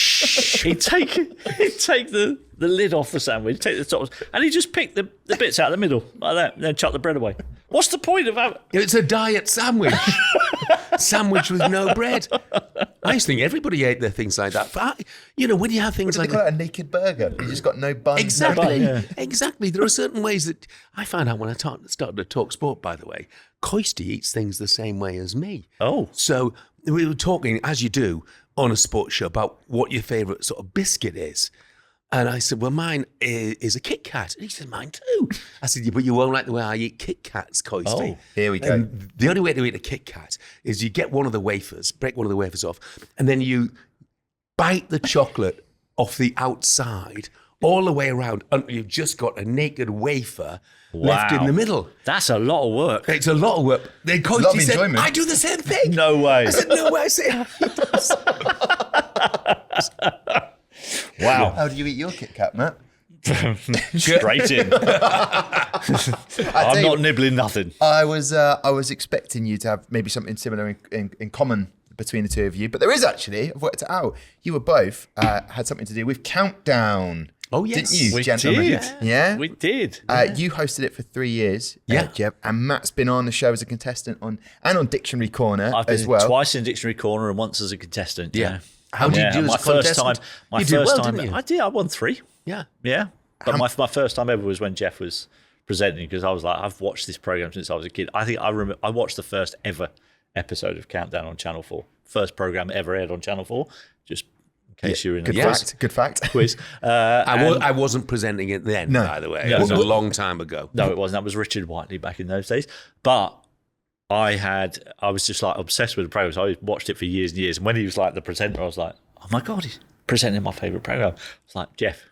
He'd take the lid off the sandwich, take the tops, and he'd just pick the bits out of the middle like that, and then chuck the bread away. What's the point of that? It's a diet sandwich. Sandwich with no bread. I used to think everybody ate their things like that. But when you have things What like do they call it? A naked burger. You just got no buns. Exactly. Yeah. Exactly. There are certain ways that I found out when I started to talk sport, by the way. Coisty eats things the same way as me. Oh. So we were talking, as you do, on a sports show about what your favourite sort of biscuit is. And I said, well, mine is a Kit Kat. And he said, mine too. I said, yeah, but you won't like the way I eat Kit Kats, Coisty. Oh, here we go. And the only way to eat a Kit Kat is you get one of the wafers, break one of the wafers off, and then you bite the chocolate off the outside all the way around until you've just got a naked wafer left in Wow. the middle. That's a lot of work. It's a lot of work. Then lot of Coisty said, enjoyment. I do the same thing. No way. I said, no way. I said, he does. Wow. How do you eat your Kit Kat, Matt? Straight in. I'm not nibbling nothing. I was expecting you to have maybe something similar in common between the two of you, but there is actually. I've worked it out. You were both had something to do with Countdown. Oh, yes. Didn't you, We gentlemen? did. Yeah. We did. You hosted it for 3 years, Yeah. Jeff, and Matt's been on the show as a contestant on Dictionary Corner I've been as well. twice in Dictionary Corner and once as a contestant. Yeah. How did you do as my a contestant? First time, my You did first well, time, didn't you? I did. I won 3. Yeah. Yeah. But my first time ever was when Jeff was presenting, because I was like, I've watched this program since I was a kid. I think I remember I watched the first ever episode of Countdown on Channel 4. First program ever aired on Channel 4. Just in case you're in Good a fact. Good fact. quiz. I wasn't presenting it then, No. by the way. No, It was no. a long time ago. No, it wasn't. That was Richard Whiteley back in those days. But I was just like obsessed with the program. So I watched it for years and years. And when he was like the presenter, I was like, oh my God, he's presenting my favourite program. I was like, Jeff,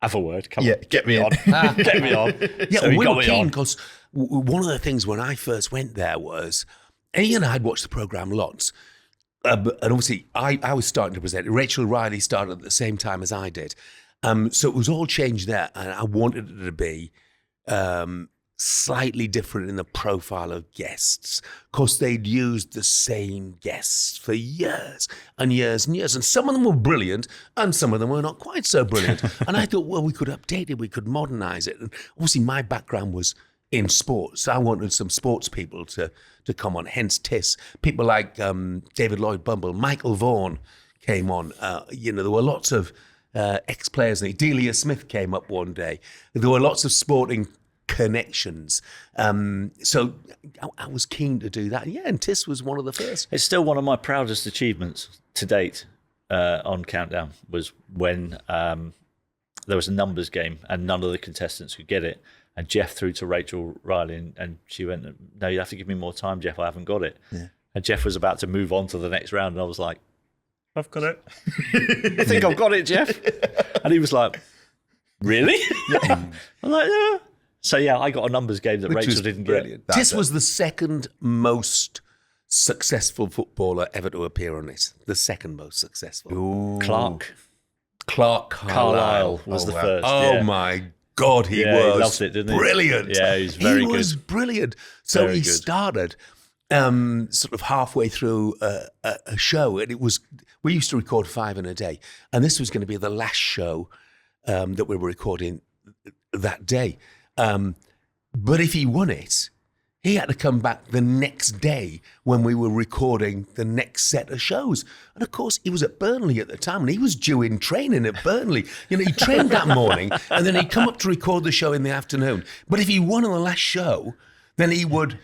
have a word. Come Yeah, on, get me on. Get me on. Yeah, So he we got were me keen on. because one of the things when I first went there was, Ian and I had watched the programme lots. And obviously, I was starting to present. Rachel Riley started at the same time as I did. So it was all changed there. And I wanted it to be slightly different in the profile of guests, because they'd used the same guests for years and years and years. And some of them were brilliant and some of them were not quite so brilliant. And I thought, well, we could update it, we could modernize it. And obviously my background was in sports. I wanted some sports people to come on, hence Tiss. People like David Lloyd Bumble, Michael Vaughan came on. There were lots of ex-players. Delia Smith came up one day. There were lots of sporting connections. So I was keen to do that. Yeah, and Tiss was one of the first. It's still one of my proudest achievements to date on Countdown, was when there was a numbers game and none of the contestants could get it. And Jeff threw to Rachel Riley and she went, no, you have to give me more time, Jeff, I haven't got it. Yeah. And Jeff was about to move on to the next round and I was like, I've got it. You think I've got it, Jeff? And he was like, really? Yeah. I'm like, yeah. So yeah, I got a numbers game that Rachel didn't get. Tiss was the second most successful footballer ever to appear on it. The second most successful. Ooh. Clark Carlisle was the first. Oh my God, he was. He loved it, didn't he? Brilliant. Yeah, he's very good. He was brilliant. So Very he good. started sort of halfway through a show, and we used to record 5 in a day, and this was going to be the last show that we were recording that day. But if he won it, he had to come back the next day when we were recording the next set of shows. And of course, he was at Burnley at the time, and he was due in training at Burnley. He trained that morning, and then he'd come up to record the show in the afternoon. But if he won on the last show, then he would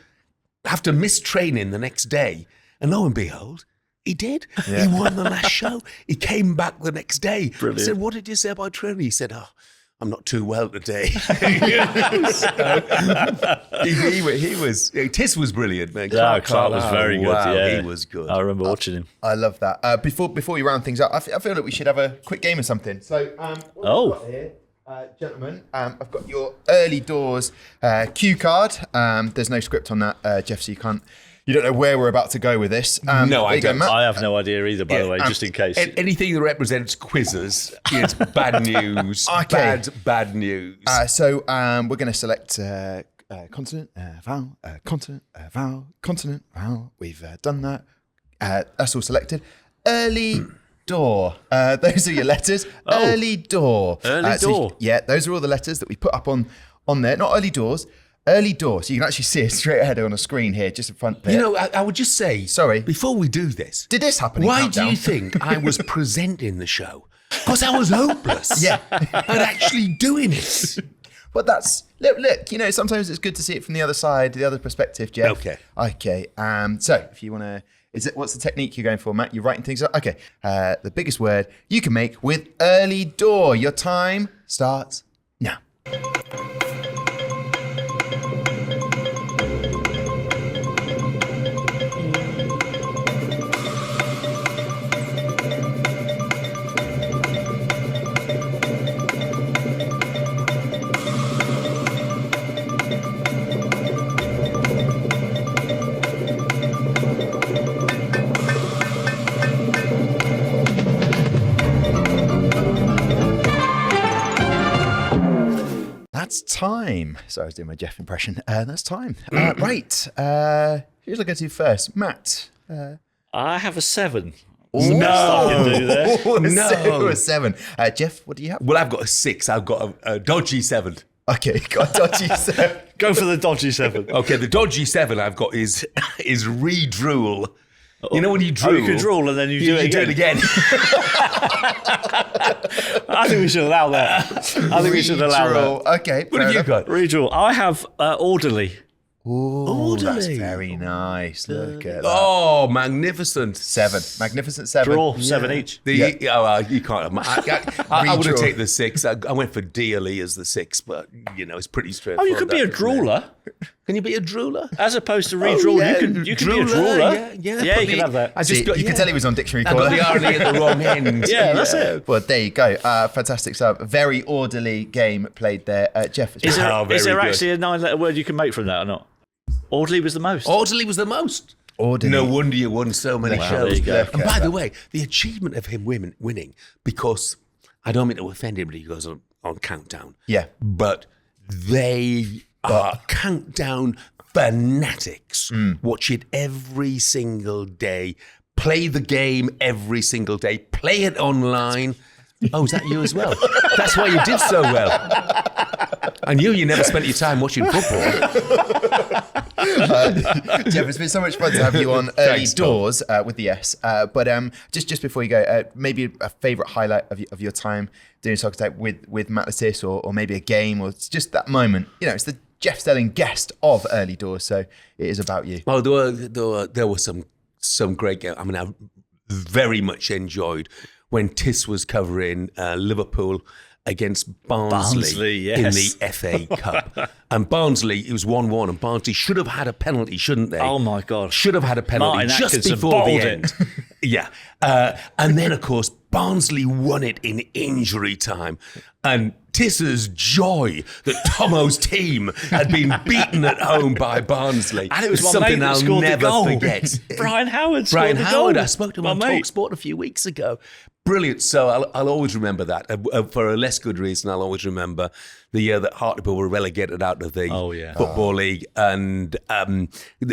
have to miss training the next day. And lo and behold, he did. Yeah. He won the last show. He came back the next day. Brilliant. I said, what did you say about training? He said, I'm not too well today. Tiss was brilliant, man. Clark was very good. Wow, yeah. he was good. I remember watching him. I love that. Before we round things up, I feel like we should have a quick game of something. So, what have we got here, gentlemen? I've got your early doors cue card. There's no script on that, Jeff, so you don't know where we're about to go with this. No, I don't. I have no idea either, by the way, just in case. Anything that represents quizzes is bad news. Okay. Bad news. So we're going to select consonant, vowel, consonant, vowel, consonant, vowel. We've done that. That's all selected. Early door. Those are your letters. Early door. Early door. Yeah, those are all the letters that we put up on there. Not early doors. Early door, so you can actually see it straight ahead on a screen here, just in front there. I would just say, sorry, before we do this, did this happen? Why do you think I was presenting the show? Because I was hopeless. Yeah, at actually doing it. But that's look. Sometimes it's good to see it from the other side, the other perspective, Jeff. Okay. So if you want to, what's the technique you're going for, Matt? You're writing things up. Okay. The biggest word you can make with early door. Your time starts now. That's time. Sorry, I was doing my Jeff impression. That's time. Right. Who's I go to first? Matt. I have a 7. No. A 7. Jeff, what do you have? Well, I've got a 6. I've got a dodgy 7. Okay, got a dodgy 7. Go for the dodgy 7. Okay, the dodgy 7 I've got is re-drool. You know when you drool? You can drool and then you do it again. I think we should allow that. Okay. What have you got? Re-drool. I have orderly. Ooh, that's very nice. Look at that. Oh, magnificent. 7. Magnificent 7. Draw, 7 each. You can't. I would have taken the 6. I went for dearly as the 6, but, it's pretty straightforward. Oh, you could be a drooler. Can you be a drooler? As opposed to re-drool, you can be a drooler. Yeah, you can have that. You can tell he was on Dictionary I Corner. got the RE at the wrong end. Yeah, that's it. Well, there you go. Fantastic stuff. Very orderly game played there. Jeff, Is there good. actually a 9-letter word you can make from that or not? Orderly was the most. Orderly was the most. Orderly. No wonder you won so many shows. There you go. And by the way, the achievement of him winning, because I don't mean to offend anybody who goes on Countdown. Yeah. But they are countdown fanatics. Watch it every single day. Play the game every single day. Play it online. Oh, is that you as well? That's why you did so well. I knew you never spent your time watching football. Jeff, it's been so much fun to have you on Early Doors with the S. But just before you go, maybe a favourite highlight of your time doing Soccer Attack with Matt Le Tissier, or maybe a game, or it's just that moment. You know, it's the Jeff Stelling guest of Early Doors, so it is about you. Oh, there were some great games. I mean, I very much enjoyed when Tiss was covering Liverpool against Barnsley in the FA Cup. And Barnsley, it was 1-1, and Barnsley should have had a penalty, shouldn't they? Oh, my God. Should have had a penalty Martin just Atkinson before bowled the it. end. Yeah. And then, of course, Barnsley won it in injury time. And Tiss's joy that Tomo's team had been beaten at home by Barnsley. And it was my something mate that I'll scored the never goal. forget. Brian Howard scored Brian the Howard, goal. I spoke to him My on mate. TalkSport a few weeks ago. Brilliant. So I'll always remember that. For a less good reason, I'll always remember the year that Hartlepool were relegated out of the Football League. And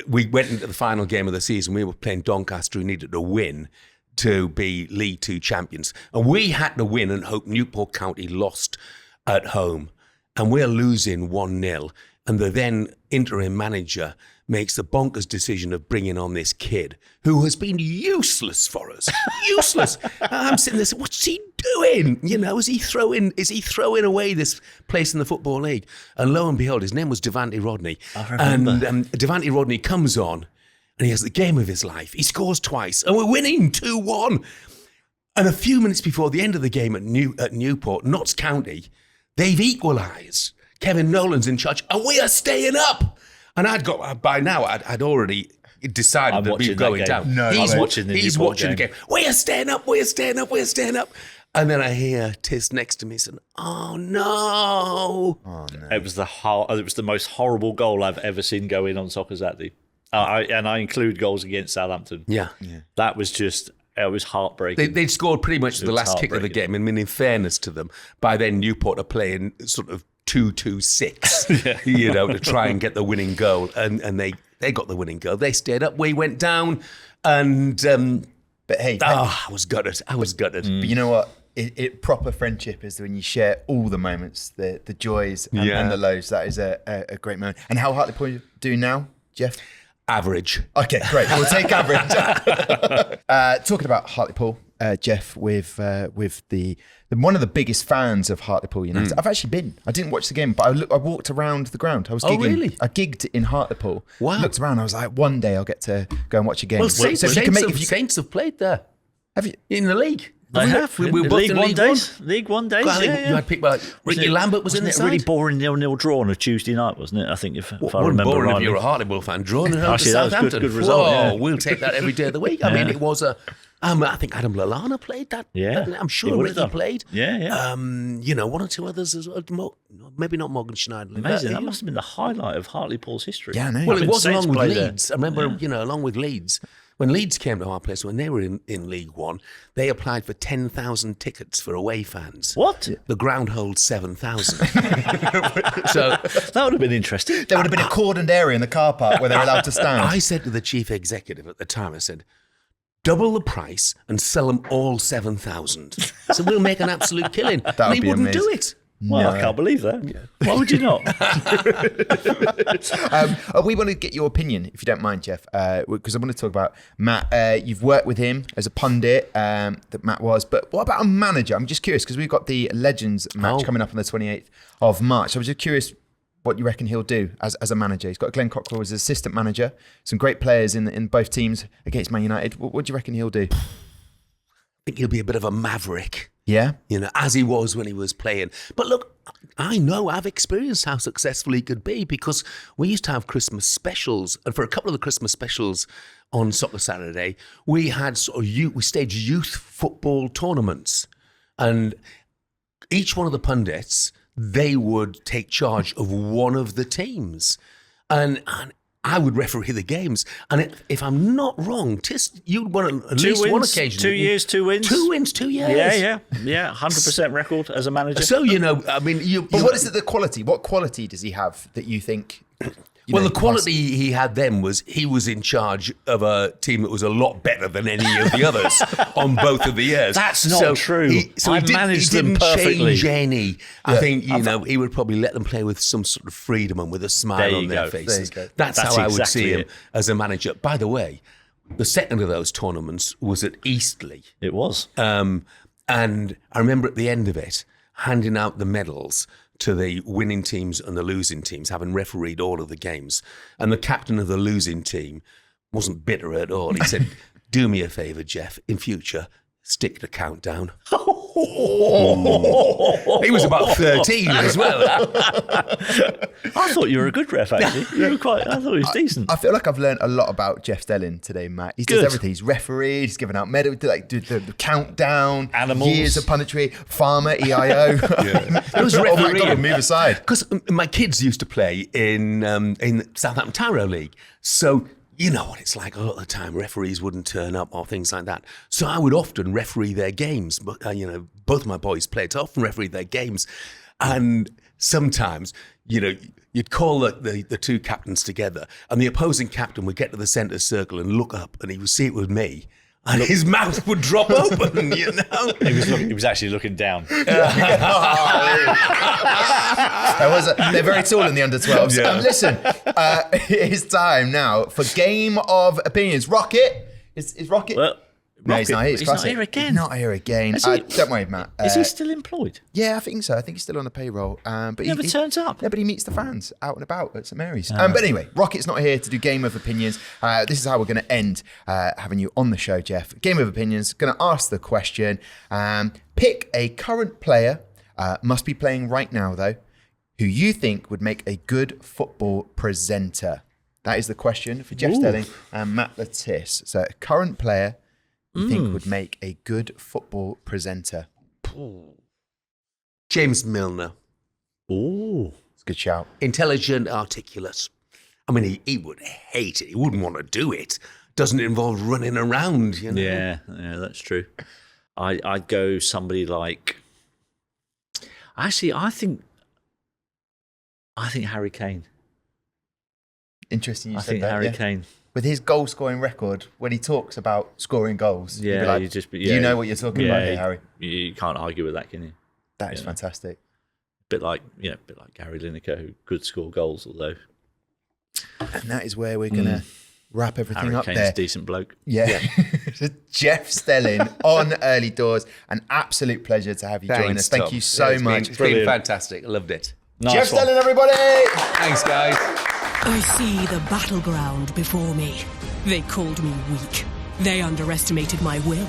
we went into the final game of the season. We were playing Doncaster, who needed to win to be League Two champions. And we had to win and hope Newport County lost at home. And we're losing 1-0. And the then interim manager makes the bonkers decision of bringing on this kid who has been useless for us. Useless. I'm sitting there saying, what's he doing? You know, is he throwing away this place in the Football League? And lo and behold, his name was Devante Rodney. I remember. And Devante Rodney comes on and he has the game of his life. He scores twice and we're winning 2-1. And a few minutes before the end of the game at Newport, Notts County, they've equalised. Kevin Nolan's in charge, and we are staying up. And I'd already decided that we were going down. No, he's watching the game. We are staying up. We're staying up. We're staying up. And then I hear Tiss next to me saying, "Oh no!" It was the most horrible goal I've ever seen go in on Soccer Saturday. I include goals against Southampton. Yeah. That was just. It was heartbreaking. They'd scored pretty much the last kick of the game. I mean, in fairness to them, by then Newport are playing sort of 2-2-6, you know, to try and get the winning goal. And they got the winning goal. They stayed up. We went down. And But hey, I was gutted. But you know what? It proper friendship is when you share all the moments, the joys and the lows. That is a great moment. And how Hartlepool do now, Jeff? Average. Okay, great. We'll take average. Talking about Hartlepool, Jeff, with the one of the biggest fans of Hartlepool United. I've actually been. I didn't watch the game, but I walked around the ground. I was gigging. Oh, really? I gigged in Hartlepool. Wow. Looked around. I was like, one day I'll get to go and watch a game. Well, Saints have played there. Have you? In the league. They have. We were both League in One League days. League One days. Well, I think yeah. you had people like Ricky Lambert was in the Wasn't it side. a really boring 0-0 draw on a Tuesday night, wasn't it? I think if I Wasn't remember boring rightly. if you're a Hartlepool fan. Drawing it home to Actually, that was Southampton. good result, yeah. We'll take that every day of the week. I mean, it was a. I think Adam Lallana played that. Yeah. I'm He sure would have Ricky done. played. Yeah. You know, one or two others as well. Maybe not Morgan Schneider. Amazing. That must have been the highlight of Hartlepool's history. Yeah, I know. Well, I it mean, was Saints along with played there. Leeds. I remember, along with Leeds. When Leeds came to our place, when they were in League One, they applied for 10,000 tickets for away fans. What? The ground holds 7,000. So That would have been interesting. There would have been a cordoned area in the car park where they're allowed to stand. I said to the chief executive at the time, I said, double the price and sell them all 7,000. So we'll make an absolute killing. That And would he be wouldn't do amazing. it. Well, I can't believe that. Why would you not? We want to get your opinion, if you don't mind, Jeff, because I want to talk about Matt. You've worked with him as a pundit, that Matt was, but what about a manager? I'm just curious because we've got the Legends match coming up on the 28th of March. I was just curious what you reckon he'll do as a manager. He's got Glenn Cockrell as assistant manager, some great players in both teams against Man United. What do you reckon he'll do? I think he'll be a bit of a maverick. Yeah? You know, as he was when he was playing. But look, I know I've experienced how successful he could be because we used to have Christmas specials. And for a couple of the Christmas specials on Soccer Saturday, we had we staged youth football tournaments. And each one of the pundits, they would take charge of one of the teams. And I would referee the games. And if I'm not wrong, you'd won at least one occasion. 2 years, 2 wins. 2 wins, 2 years. Yeah. 100% record as a manager. So, I mean... But what is it, the quality? What quality does he have that you think... the quality he had then was he was in charge of a team that was a lot better than any of the others on both of the years. That's not true. I managed them perfectly. Change any. I think, he would probably let them play with some sort of freedom and with a smile on their faces. That's how I would see him as a manager. By the way, the second of those tournaments was at Eastleigh. It was. And I remember at the end of it, handing out the medals to the winning teams and the losing teams, having refereed all of the games. And the captain of the losing team wasn't bitter at all. He said, do me a favour, Jeff, in future, stick the countdown. He was about 13 as well. I thought you were a good ref, actually. I thought he was decent. I feel like I've learned a lot about Jeff Stelling today, Matt. He does everything. He's refereed, he's given out medals, the countdown, animals, years of punditry, farmer, EIO. It was refereeing. Oh my God, move aside. Because my kids used to play in Southampton Tyro League. So... you know what it's like a lot of the time, referees wouldn't turn up or things like that. So I would often referee their games. But, both of my boys played, so I often referee their games. And sometimes, you'd call the two captains together and the opposing captain would get to the centre circle and look up and he would see it was me. And his mouth would drop open, He was actually looking down. They're very tall in the under-12s. Yeah. Listen, it's time now for Game of Opinions. Rocket? Is Rocket... Well, no, he's not here. He's not here again. He's not here again. Don't worry, Matt. Is he still employed? Yeah, I think so. I think he's still on the payroll. But he never turns up. Yeah, but he meets the fans out and about at St Mary's. But anyway, Rocket's not here to do Game of Opinions. This is how we're going to end having you on the show, Jeff. Game of Opinions. Going to ask the question. Pick a current player, must be playing right now though, who you think would make a good football presenter. That is the question for Jeff Stelling and Matt Le Tissier. So a current player you think would make a good football presenter? James Milner. Ooh. It's a good shout. Intelligent, articulate. I mean, he would hate it. He wouldn't want to do it. Doesn't involve running around, Yeah, that's true. I'd go somebody like... Actually, I think Harry Kane. Interesting you I said think that, Harry Kane. With his goal-scoring record, when he talks about scoring goals, you'd be like, you know what you're talking about here, Harry. You can't argue with that, can you? That is fantastic. Bit like Gary Lineker, who could score goals, although. And that is where we're going to wrap everything Harry up Kane's there. Decent bloke. Yeah. Jeff Stelling on Early Doors. An absolute pleasure to have you join us. Thank you so much. It's been fantastic. I loved it. Nice Jeff one. Stelling, everybody! Thanks, guys. I see the battleground before me. They called me weak. They underestimated my will,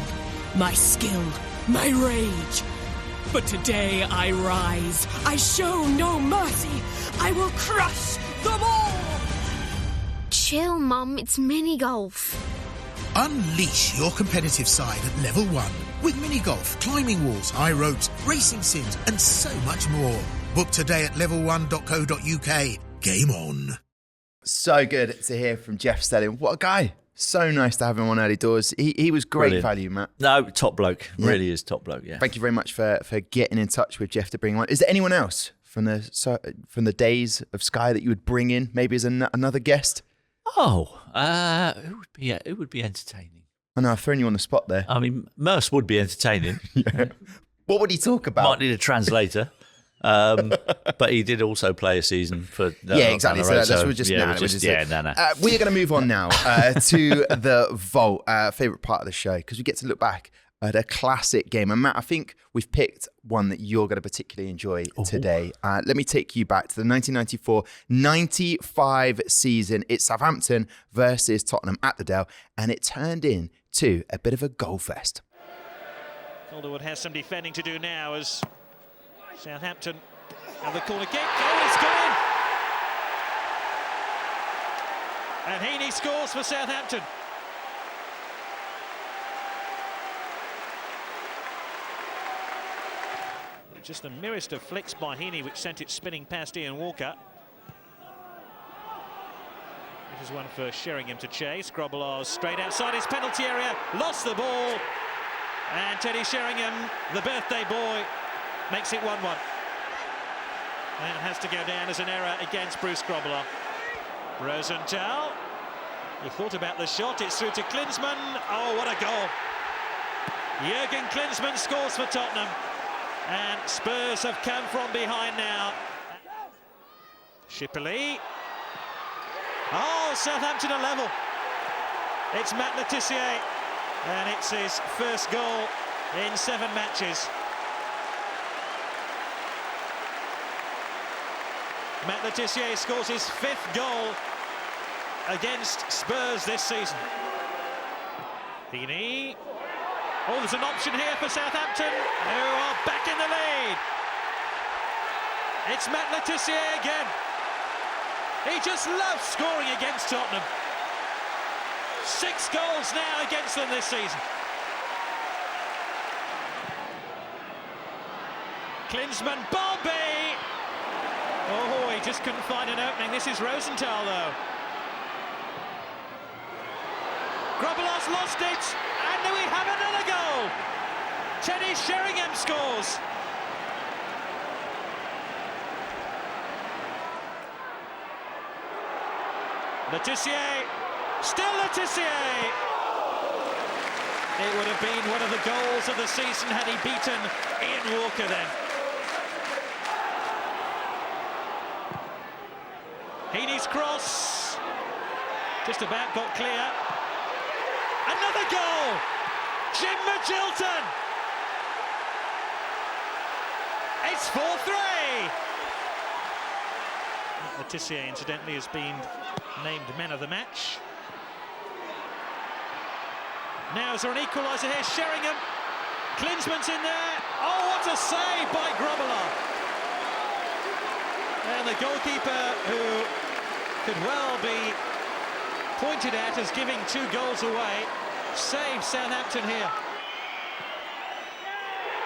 my skill, my rage. But today I rise. I show no mercy. I will crush them all. Chill, Mum. It's mini golf. Unleash your competitive side at level 1 with mini golf, climbing walls, high ropes, racing sims, and so much more. Book today at level1.co.uk. Game on. So good to hear from Jeff Stelling. What a guy. So nice to have him on Early Doors. He was great Brilliant. value, Matt. No, top bloke. Really is top bloke, yeah. Thank you very much for getting in touch with Jeff to bring him on. Is there anyone else from the days of Sky that you would bring in, maybe as another guest? Oh, it would be entertaining. I know, I've thrown you on the spot there. I mean, Merce would be entertaining. What would he talk about? Might need a translator. But he did also play a season for... yeah, exactly. So that's no. We are going to move on now to the Vault, favourite part of the show, because we get to look back at a classic game. And Matt, I think we've picked one that you're going to particularly enjoy today. Let me take you back to the 1994-95 season. It's Southampton versus Tottenham at the Dell, and it turned into a bit of a goal fest. Calderwood has some defending to do now as Southampton and the corner kick. Oh, it's gone in! And Heaney scores for Southampton. Just the merest of flicks by Heaney, which sent it spinning past Ian Walker. This is one for Sheringham to chase. Grobbelaar's straight outside his penalty area, lost the ball, and Teddy Sheringham, the birthday boy, makes it 1-1. That has to go down as an error against Bruce Grobbelaar. Rosenthal, he thought about the shot, it's through to Klinsmann. Oh, what a goal! Jurgen Klinsmann scores for Tottenham, and Spurs have come from behind now. Shipley. Oh, Southampton are level. It's Matt Le Tissier, and it's his first goal in 7 matches. Matt Le Tissier scores his 5th goal against Spurs this season. Heaney. Oh, there's an option here for Southampton, who are back in the lead. It's Matt Le Tissier again. He just loves scoring against Tottenham. 6 goals now against them this season. Klinsmann, Bobby! Oh, he just couldn't find an opening. This is Rosenthal, though. Grobbelaar's lost it, and do we have another goal? Teddy Sheringham scores. Le Tissier, still Le Tissier. It would have been one of the goals of the season had he beaten Ian Walker then. Heaney's cross, just about got clear. Another goal! Jim Magilton! It's 4-3! Le Tissier, incidentally, has been named man of the match. Now is there an equaliser here? Sheringham. Klinsmann's in there. Oh, what a save by Grobbelaar! And the goalkeeper, who could well be pointed at as giving 2 goals away, saves Southampton here.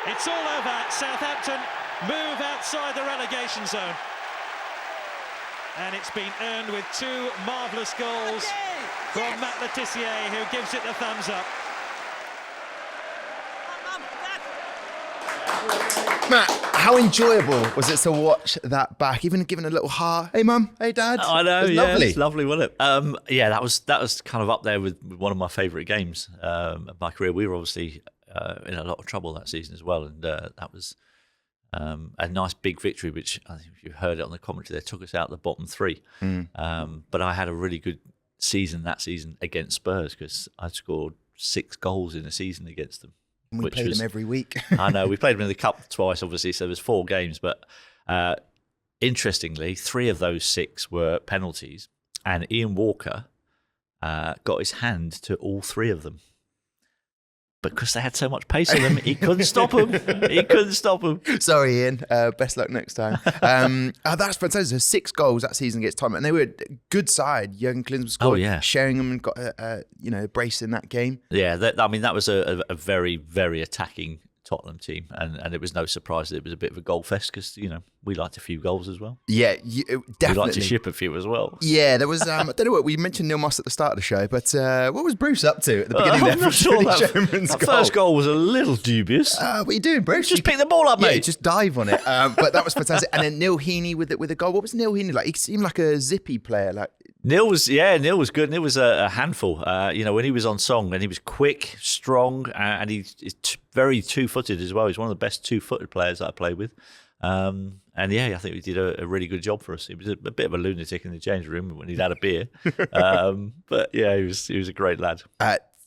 It's all over. Southampton move outside the relegation zone. And it's been earned with 2 marvellous goals from Matt Le Tissier, who gives it the thumbs up. Matt, how enjoyable was it to watch that back? Even giving a little heart. Hey, Mum. Hey, Dad. I know, it was yeah, lovely. it's lovely, wasn't it? Yeah, that was kind of up there with one of my favourite games of my career. We were obviously in a lot of trouble that season as well, and that was a nice big victory, which I think if you heard it on the commentary, they took us out of the bottom 3. But I had a really good season that season against Spurs because I scored 6 goals in a season against them. We played them every week. I know, we played them in the Cup twice, obviously, so there's 4 games. But interestingly, 3 of those 6 were penalties, and Ian Walker got his hand to all 3 of them. But because they had so much pace on them, he couldn't stop them. He couldn't stop them. Sorry, Ian. Best luck next time. That's fantastic. 6 goals that season against Tottenham. And they were a good side. Jurgen Klinsmann scored. Oh, yeah. Sheringham got a brace in that game. Yeah, that was a very, very attacking Tottenham team, and it was no surprise that it was a bit of a goal fest because we liked a few goals as well. Yeah, definitely. We liked to ship a few as well. Yeah, there was. I don't know what we mentioned Neil Moss at the start of the show, but what was Bruce up to at the beginning? I'm not sure that first goal was a little dubious. What are you doing, Bruce? Just pick the ball up, mate. Yeah, just dive on it. But that was fantastic. And then Neil Heaney with a goal. What was Neil Heaney like? He seemed like a zippy player. Like Neil was good. Neil was a handful. When he was on song, and he was quick, strong, and he's very 2-footed as well. He's one of the best 2-footed players that I played with. And yeah, I think he did a really good job for us. He was a bit of a lunatic in the change room when he'd had a beer. But yeah, he was a great lad.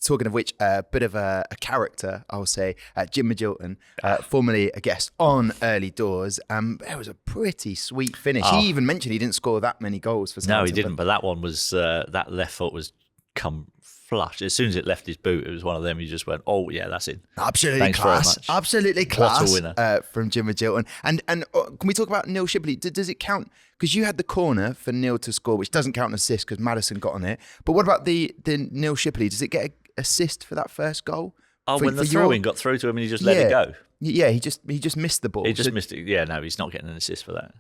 Talking of which, a bit of a character, I'll say, Jim Magilton, formerly a guest on Early Doors. It was a pretty sweet finish. He even mentioned he didn't score that many goals for Southampton. No, he didn't. But that one was that left foot was come flush. As soon as it left his boot, it was one of them. You just went, "Oh yeah, that's in." Absolutely Thanks class. very much. Absolutely class. What a winner from Jim Magilton. And can we talk about Neil Shipley? Does it count? Because you had the corner for Neil to score, which doesn't count an assist because Maddison got on it. But what about the Neil Shipley? Does it get an assist for that first goal? when the throw-in got through to him and he just let it go. Yeah, he just missed the ball. He just missed it. Yeah, no, he's not getting an assist for that.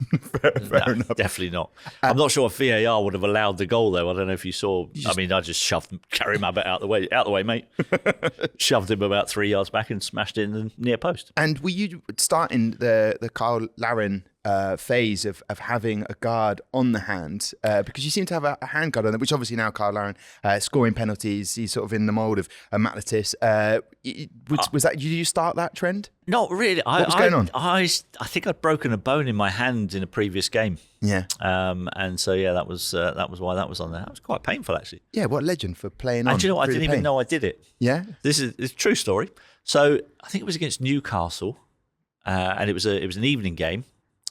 Fair enough. Definitely not. I'm not sure if VAR would have allowed the goal though. I don't know if you saw. I just carried him a bit out the way, mate. Shoved him about 3 yards back and smashed it in the near post. And were you starting the Kyle Larin phase of having a guard on the hand? Because you seem to have a hand guard on it, which obviously now Kyle Larin scoring penalties. He's sort of in the mould of Matt Le Tissier. Was that? Did you start that trend? Not really. What was going on? I think I'd broken a bone in my hand in a previous game. Yeah. And so that was why that was on there. That was quite painful actually. Yeah. What a legend for playing on. And do you know what? I didn't even know I did it. Yeah. This is a true story. So I think it was against Newcastle, and it was an evening game,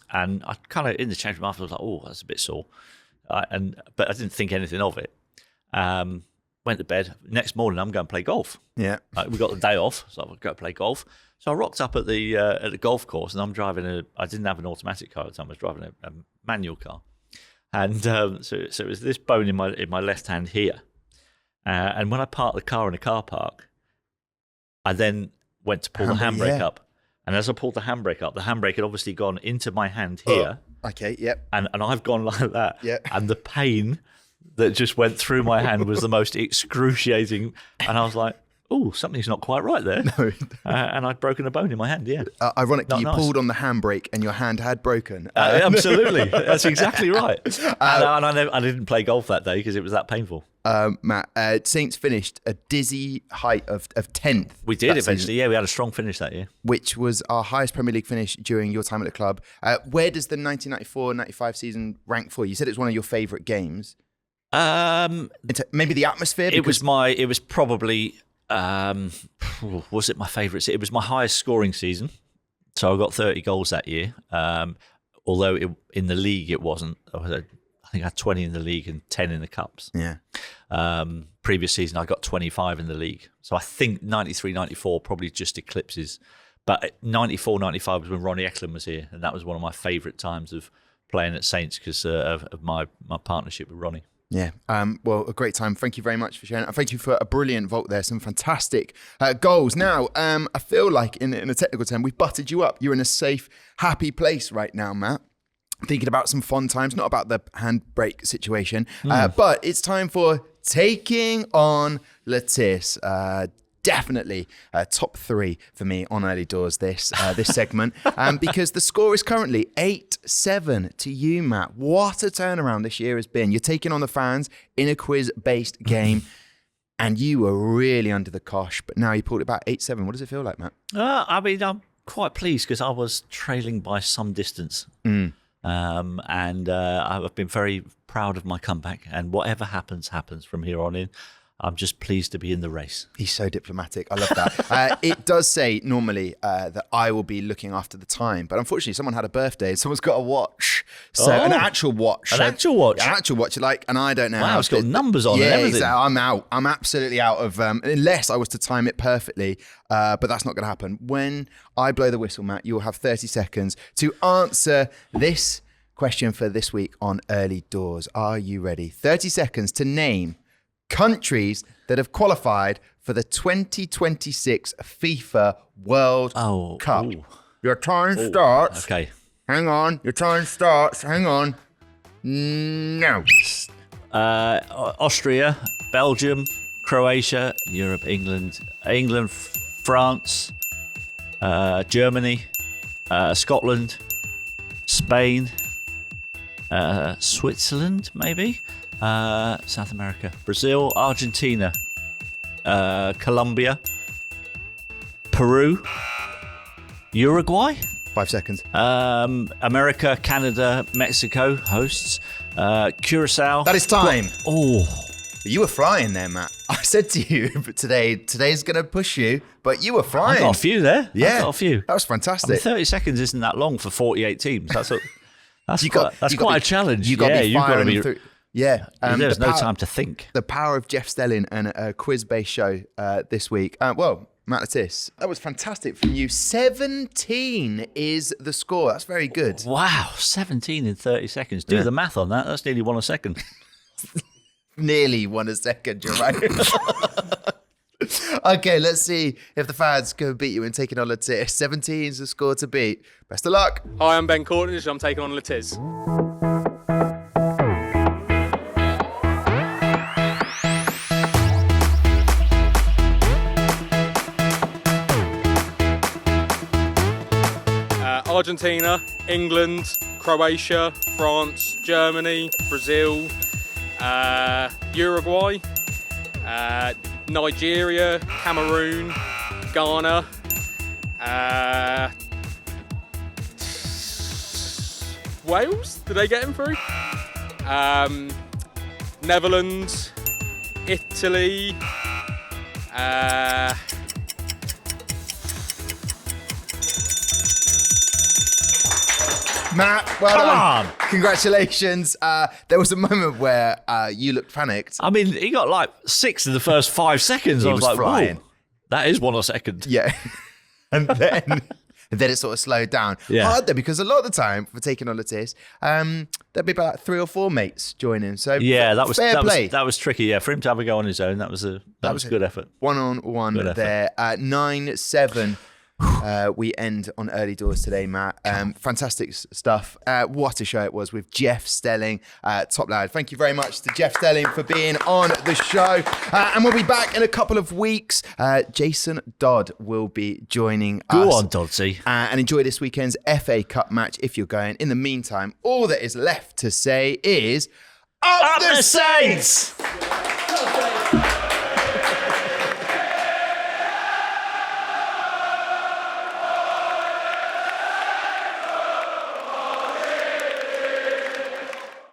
and I kind of in the change room after I was like, oh, that's a bit sore, but I didn't think anything of it. Went to bed. Next morning, I'm going to play golf. Yeah. We got the day off, so I'll go play golf. So I rocked up at the golf course, and I'm driving I didn't have an automatic car at the time. I was driving a manual car, and so it was this bone in my left hand here. And when I parked the car in a car park, I then went to pull the handbrake up, and as I pulled the handbrake up, the handbrake had obviously gone into my hand here. Okay. Yep. And I've gone like that. Yeah. And the pain that just went through my hand was the most excruciating. And I was like, oh, something's not quite right there. No. And I'd broken a bone in my hand, yeah. Ironically, you nice. pulled on the handbrake and your hand had broken. Absolutely. That's exactly right. And I didn't play golf that day because it was that painful. Matt, Saints finished a dizzy height of 10th. We did eventually, yeah. We had a strong finish that year. Which was our highest Premier League finish during your time at the club. Where does the 1994-95 season rank for you? You said it was one of your favourite games. Maybe the atmosphere? It was probably... was it my favourite? It was my highest scoring season, so I got 30 goals that year. Although in the league it wasn't. I think I had 20 in the league and 10 in the cups. Yeah. Previous season I got 25 in the league, so I think 93-94 probably just eclipses. But 94-95 was when Ronnie Eklund was here, and that was one of my favourite times of playing at Saints because of my partnership with Ronnie. Yeah, well, a great time. Thank you very much for sharing. And thank you for a brilliant vault there. Some fantastic goals. Now, I feel like in a technical term, we've buttered you up. You're in a safe, happy place right now, Matt. Thinking about some fun times, not about the handbrake situation, but it's time for taking on Le Tissier. Definitely top 3 for me on Early Doors this segment, because the score is currently 8-7 to you, Matt. What a turnaround this year has been. You're taking on the fans in a quiz-based game, and you were really under the cosh, but now you pulled it back 8-7. What does it feel like, Matt? I'm quite pleased because I was trailing by some distance. And I've been very proud of my comeback, and whatever happens from here on in. I'm just pleased to be in the race. He's so diplomatic. I love that. It does say normally that I will be looking after the time, but unfortunately someone had a birthday and someone's got a watch. So an actual watch. An actual watch? An actual watch, and I don't know wow, how. It's got numbers on it and everything. Yeah, I'm out. I'm absolutely out of, unless I was to time it perfectly, but that's not going to happen. When I blow the whistle, Matt, you will have 30 seconds to answer this question for this week on Early Doors. Are you ready? 30 seconds to name countries that have qualified for the 2026 FIFA World Cup. Ooh. Your time starts. Okay. Hang on. Your time starts. Hang on. No. Austria, Belgium, Croatia, Europe, England, France, Germany, Scotland, Spain, Switzerland, maybe. South America, Brazil, Argentina, Colombia, Peru, Uruguay. 5 seconds. America, Canada, Mexico hosts, Curacao. That is time. Oh, you were flying there, Matt. I said to you, but today's going to push you, but you were flying. I got a few there. Yeah, I got a few. That was fantastic. I mean, 30 seconds isn't that long for 48 teams. That's quite a challenge. You've got to be through. Yeah. There's no time to think. The power of Jeff Stelling and a quiz-based show this week. Matt Le Tissier, that was fantastic from you. 17 is the score. That's very good. Wow, 17 in 30 seconds. Do the math on that. That's nearly 1 a second. Nearly 1 a second, you're right. Okay, let's see if the fans can beat you in taking on Le Tissier. 17's the score to beat. Best of luck. Hi, I'm Ben Courtnidge. I'm taking on Le Tissier. Argentina, England, Croatia, France, Germany, Brazil, Uruguay, Nigeria, Cameroon, Ghana, Wales, did they get him through? Netherlands, Italy, Matt, well Come done. on. Congratulations. There was a moment where you looked panicked. I mean, he got like 6 in the first 5 seconds. He I was was like, flying. whoa, that is 1 a second. Yeah. And then it sort of slowed down. Yeah. Hard though, because a lot of the time for taking on Le Tissier, there'd be about 3 or 4 mates joining. So Yeah, that was fair play. that was tricky. Yeah, for him to have a go on his own, that was a good effort. 1-on-1 Good effort. there. 9-7. We end on early doors today, Matt. Fantastic stuff. What a show it was with Jeff Stelling, top lad. Thank you very much to Jeff Stelling for being on the show. And we'll be back in a couple of weeks. Jason Dodd will be joining us. Go on, Doddsy. And enjoy this weekend's FA Cup match if you're going. In the meantime, all that is left to say is... Up the Saints!